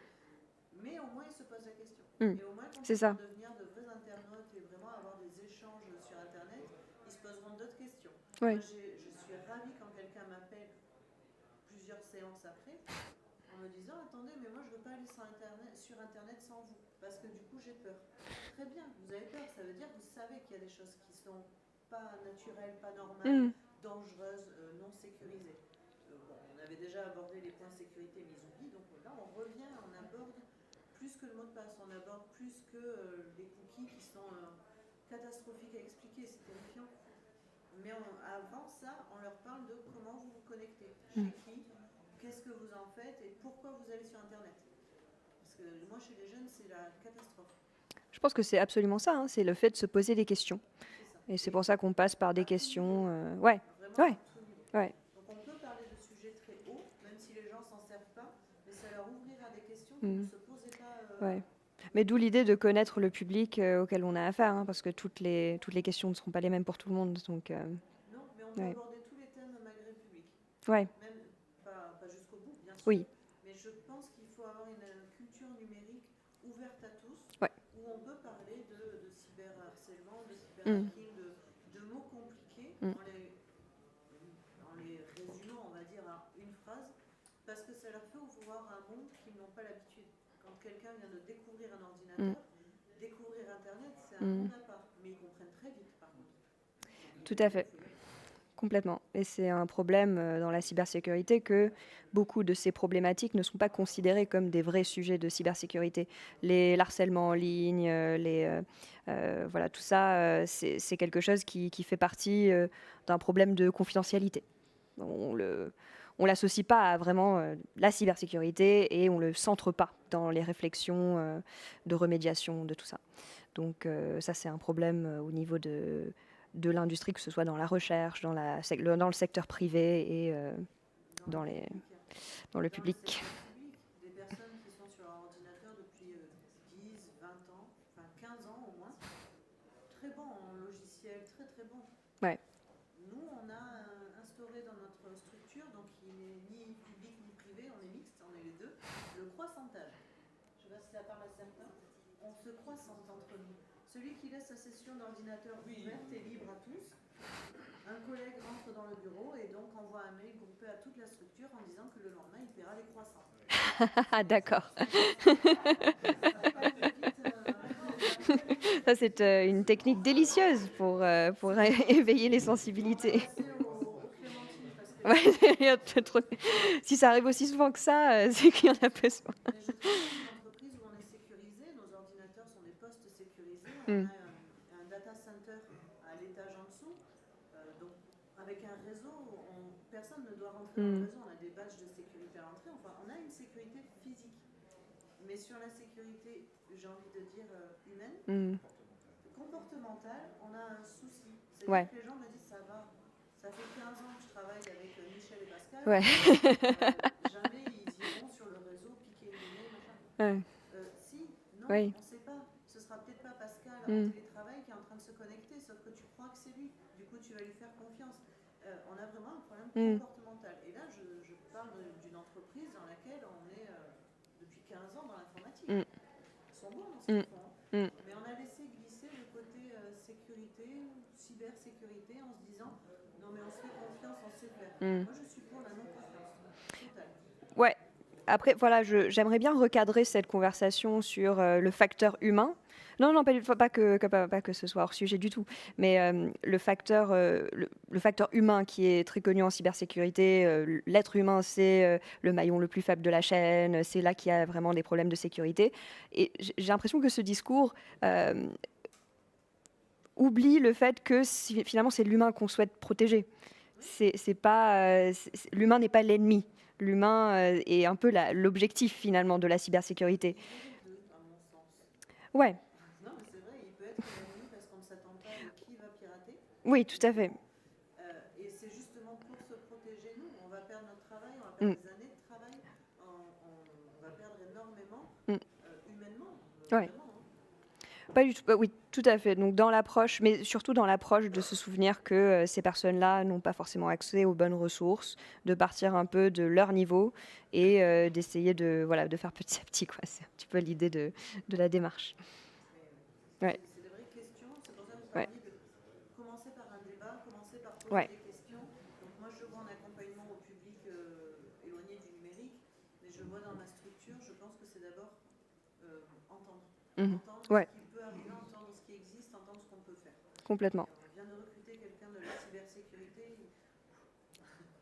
Speaker 8: Mais au moins, ils se posent la question.
Speaker 1: Mm.
Speaker 8: Et au moins, quand
Speaker 1: C'est
Speaker 8: ils
Speaker 1: ça.
Speaker 8: vont devenir de vrais internautes et vraiment avoir des échanges sur Internet, ils se poseront d'autres questions.
Speaker 1: Ouais.
Speaker 8: Moi, je suis ravie quand quelqu'un m'appelle plusieurs séances après en me disant attendez, mais moi je ne veux pas aller sur Internet sans vous parce que du coup j'ai peur. Très bien, vous avez peur, ça veut dire que vous savez qu'il y a des choses qui sont pas naturelles, pas normales,
Speaker 1: Mm.
Speaker 8: dangereuses, non sécurisées. Bon, on avait déjà abordé les points sécurité mis oubliés, donc là on revient, on aborde plus que le mot de passe, on aborde plus que les cookies qui sont catastrophiques à expliquer, c'est terrifiant. Mais avant ça, on leur parle de comment vous vous connectez, chez qui, qu'est-ce que vous en faites et pourquoi vous allez sur Internet. Parce que moi, chez les jeunes, c'est la catastrophe.
Speaker 1: Je pense que c'est absolument ça, hein, c'est le fait de se poser des questions.
Speaker 8: C'est ça.
Speaker 1: Et c'est pour ça qu'on passe par des
Speaker 8: À tout
Speaker 1: questions.
Speaker 8: niveau.
Speaker 1: Ouais,
Speaker 8: Vraiment
Speaker 1: ouais,
Speaker 8: à tout niveau.
Speaker 1: ouais.
Speaker 8: Donc on peut parler de sujets très hauts, même si les gens s'en servent pas, mais ça leur ouvrira des questions qu'ils ne se posaient pas.
Speaker 1: Ouais. Mais d'où l'idée de connaître le public auquel on a affaire, hein, parce que toutes les questions ne seront pas les mêmes pour tout le monde. Donc,
Speaker 8: Non, mais on peut
Speaker 1: ouais.
Speaker 8: aborder tous les thèmes malgré le public.
Speaker 1: Ouais.
Speaker 8: Même pas jusqu'au bout, bien sûr.
Speaker 1: Oui.
Speaker 8: Mais je pense qu'il faut avoir une culture numérique ouverte à tous,
Speaker 1: Ouais.
Speaker 8: où on peut parler de cyberharcèlement, de cyberhacking, de mots compliqués, en les résumant, on va dire, à une phrase, parce que ça leur fait ouvrir un monde qu'ils n'ont pas l'habitude. Quand quelqu'un vient de découvrir un ordinateur, découvrir Internet, c'est un monde à part. Mais ils comprennent très vite, par contre.
Speaker 1: Tout à fait. Complètement. Et c'est un problème dans la cybersécurité que beaucoup de ces problématiques ne sont pas considérées comme des vrais sujets de cybersécurité. Les harcèlements en ligne, voilà, tout ça, c'est quelque chose qui fait partie d'un problème de confidentialité. On l'associe pas à vraiment la cybersécurité et on le centre pas dans les réflexions de remédiation de tout ça. Donc ça, c'est un problème au niveau de l'industrie, que ce soit dans la recherche, dans le secteur privé et dans le public.
Speaker 8: Des personnes qui sont sur leur ordinateur depuis 10, 20 ans, enfin 15 ans au moins, très bons en logiciel, très très bons.
Speaker 1: Ouais.
Speaker 8: Nous, on a instauré dans notre structure, donc il n'est ni public ni privé, on est mixte, on est les deux, le croissantage. Je ne sais pas si ça parle à certains. On se croissante entre nous. Celui qui laisse sa session d'ordinateur ouverte et libre à tous, un collègue rentre dans le bureau et donc envoie un mail groupé à toute la structure en disant que le lendemain, il paiera les croissants.
Speaker 1: Ah, d'accord. Ça, c'est une technique délicieuse pour éveiller les sensibilités. Ouais, si ça arrive aussi souvent que ça, c'est qu'il y en a besoin.
Speaker 8: Mais je travaille dans une entreprise où on est sécurisé, nos ordinateurs sont des postes sécurisés, on a un data center à l'étage en dessous, donc avec un réseau, personne ne doit rentrer dans le réseau, on a des badges de sécurité à l'entrée, enfin on a une sécurité physique. Mais sur la sécurité, j'ai envie de dire humaine, comportementale, on a un souci. C'est-à-dire que les gens me disent ça va, ça fait 15 ans que je travaille avec Michel et Pascal, jamais ils iront sur le réseau piquer les données, machin. Si, non, on ne sait pas. Ce sera peut-être pas Pascal en télétravail qui est en train de se connecter, sauf que tu crois que c'est lui. Du coup, tu vas lui faire confiance. On a vraiment un problème comportemental. Et là, je parle d'une entreprise dans laquelle on est depuis 15 ans dans l'informatique. Ils sont bons dans ce qu'ils font. Mais on a laissé glisser le côté sécurité, cybersécurité, en se disant non mais on se fait confiance, on sait faire. Moi je suis pour la non-confiance totale.
Speaker 1: Ouais. Après, voilà, j'aimerais bien recadrer cette conversation sur le facteur humain. Non, pas que ce soit hors sujet du tout, mais le facteur humain qui est très connu en cybersécurité, l'être humain, c'est le maillon le plus faible de la chaîne, c'est là qu'il y a vraiment des problèmes de sécurité. Et j'ai l'impression que ce discours oublie le fait que finalement c'est l'humain qu'on souhaite protéger. L'humain n'est pas l'ennemi. L'humain est un peu l'objectif finalement de la cybersécurité.
Speaker 8: À mon sens.
Speaker 1: Ouais.
Speaker 8: Non, mais c'est vrai, il peut être ennemi parce qu'on ne s'attend pas à qui va pirater.
Speaker 1: Oui, tout à fait.
Speaker 8: Et c'est justement pour se protéger, nous, on va perdre notre travail, on va perdre des années de travail, on va perdre énormément, humainement.
Speaker 1: Ouais.
Speaker 8: Vraiment, hein.
Speaker 1: Pas du tout. Oui, tout à fait. Donc dans l'approche, mais surtout dans l'approche de se souvenir que ces personnes-là n'ont pas forcément accès aux bonnes ressources, de partir un peu de leur niveau et d'essayer de, voilà, de faire petit à petit, quoi. C'est un petit peu l'idée de la démarche. Ouais.
Speaker 8: C'est de vraies questions, c'est pour ça que vous
Speaker 1: Ouais.
Speaker 8: avez dit de commencer par un débat, commencer par poser
Speaker 1: Ouais.
Speaker 8: des questions. Donc moi je vois en accompagnement au public éloigné du numérique, mais je vois dans ma structure, je pense que c'est d'abord entendre. Entendre
Speaker 1: Ouais.
Speaker 8: ce qui peut arriver, entendre ce qui existe, entendre ce qu'on peut faire.
Speaker 1: Complètement.
Speaker 8: On vient de recruter quelqu'un de la cybersécurité,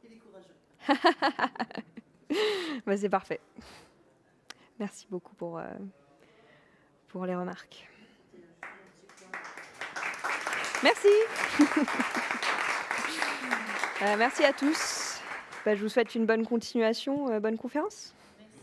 Speaker 8: il est courageux.
Speaker 1: Bah, c'est parfait. Merci beaucoup pour les remarques.
Speaker 8: C'était juste un petit point.
Speaker 1: Merci. Merci à tous. Bah, je vous souhaite une bonne continuation, bonne conférence.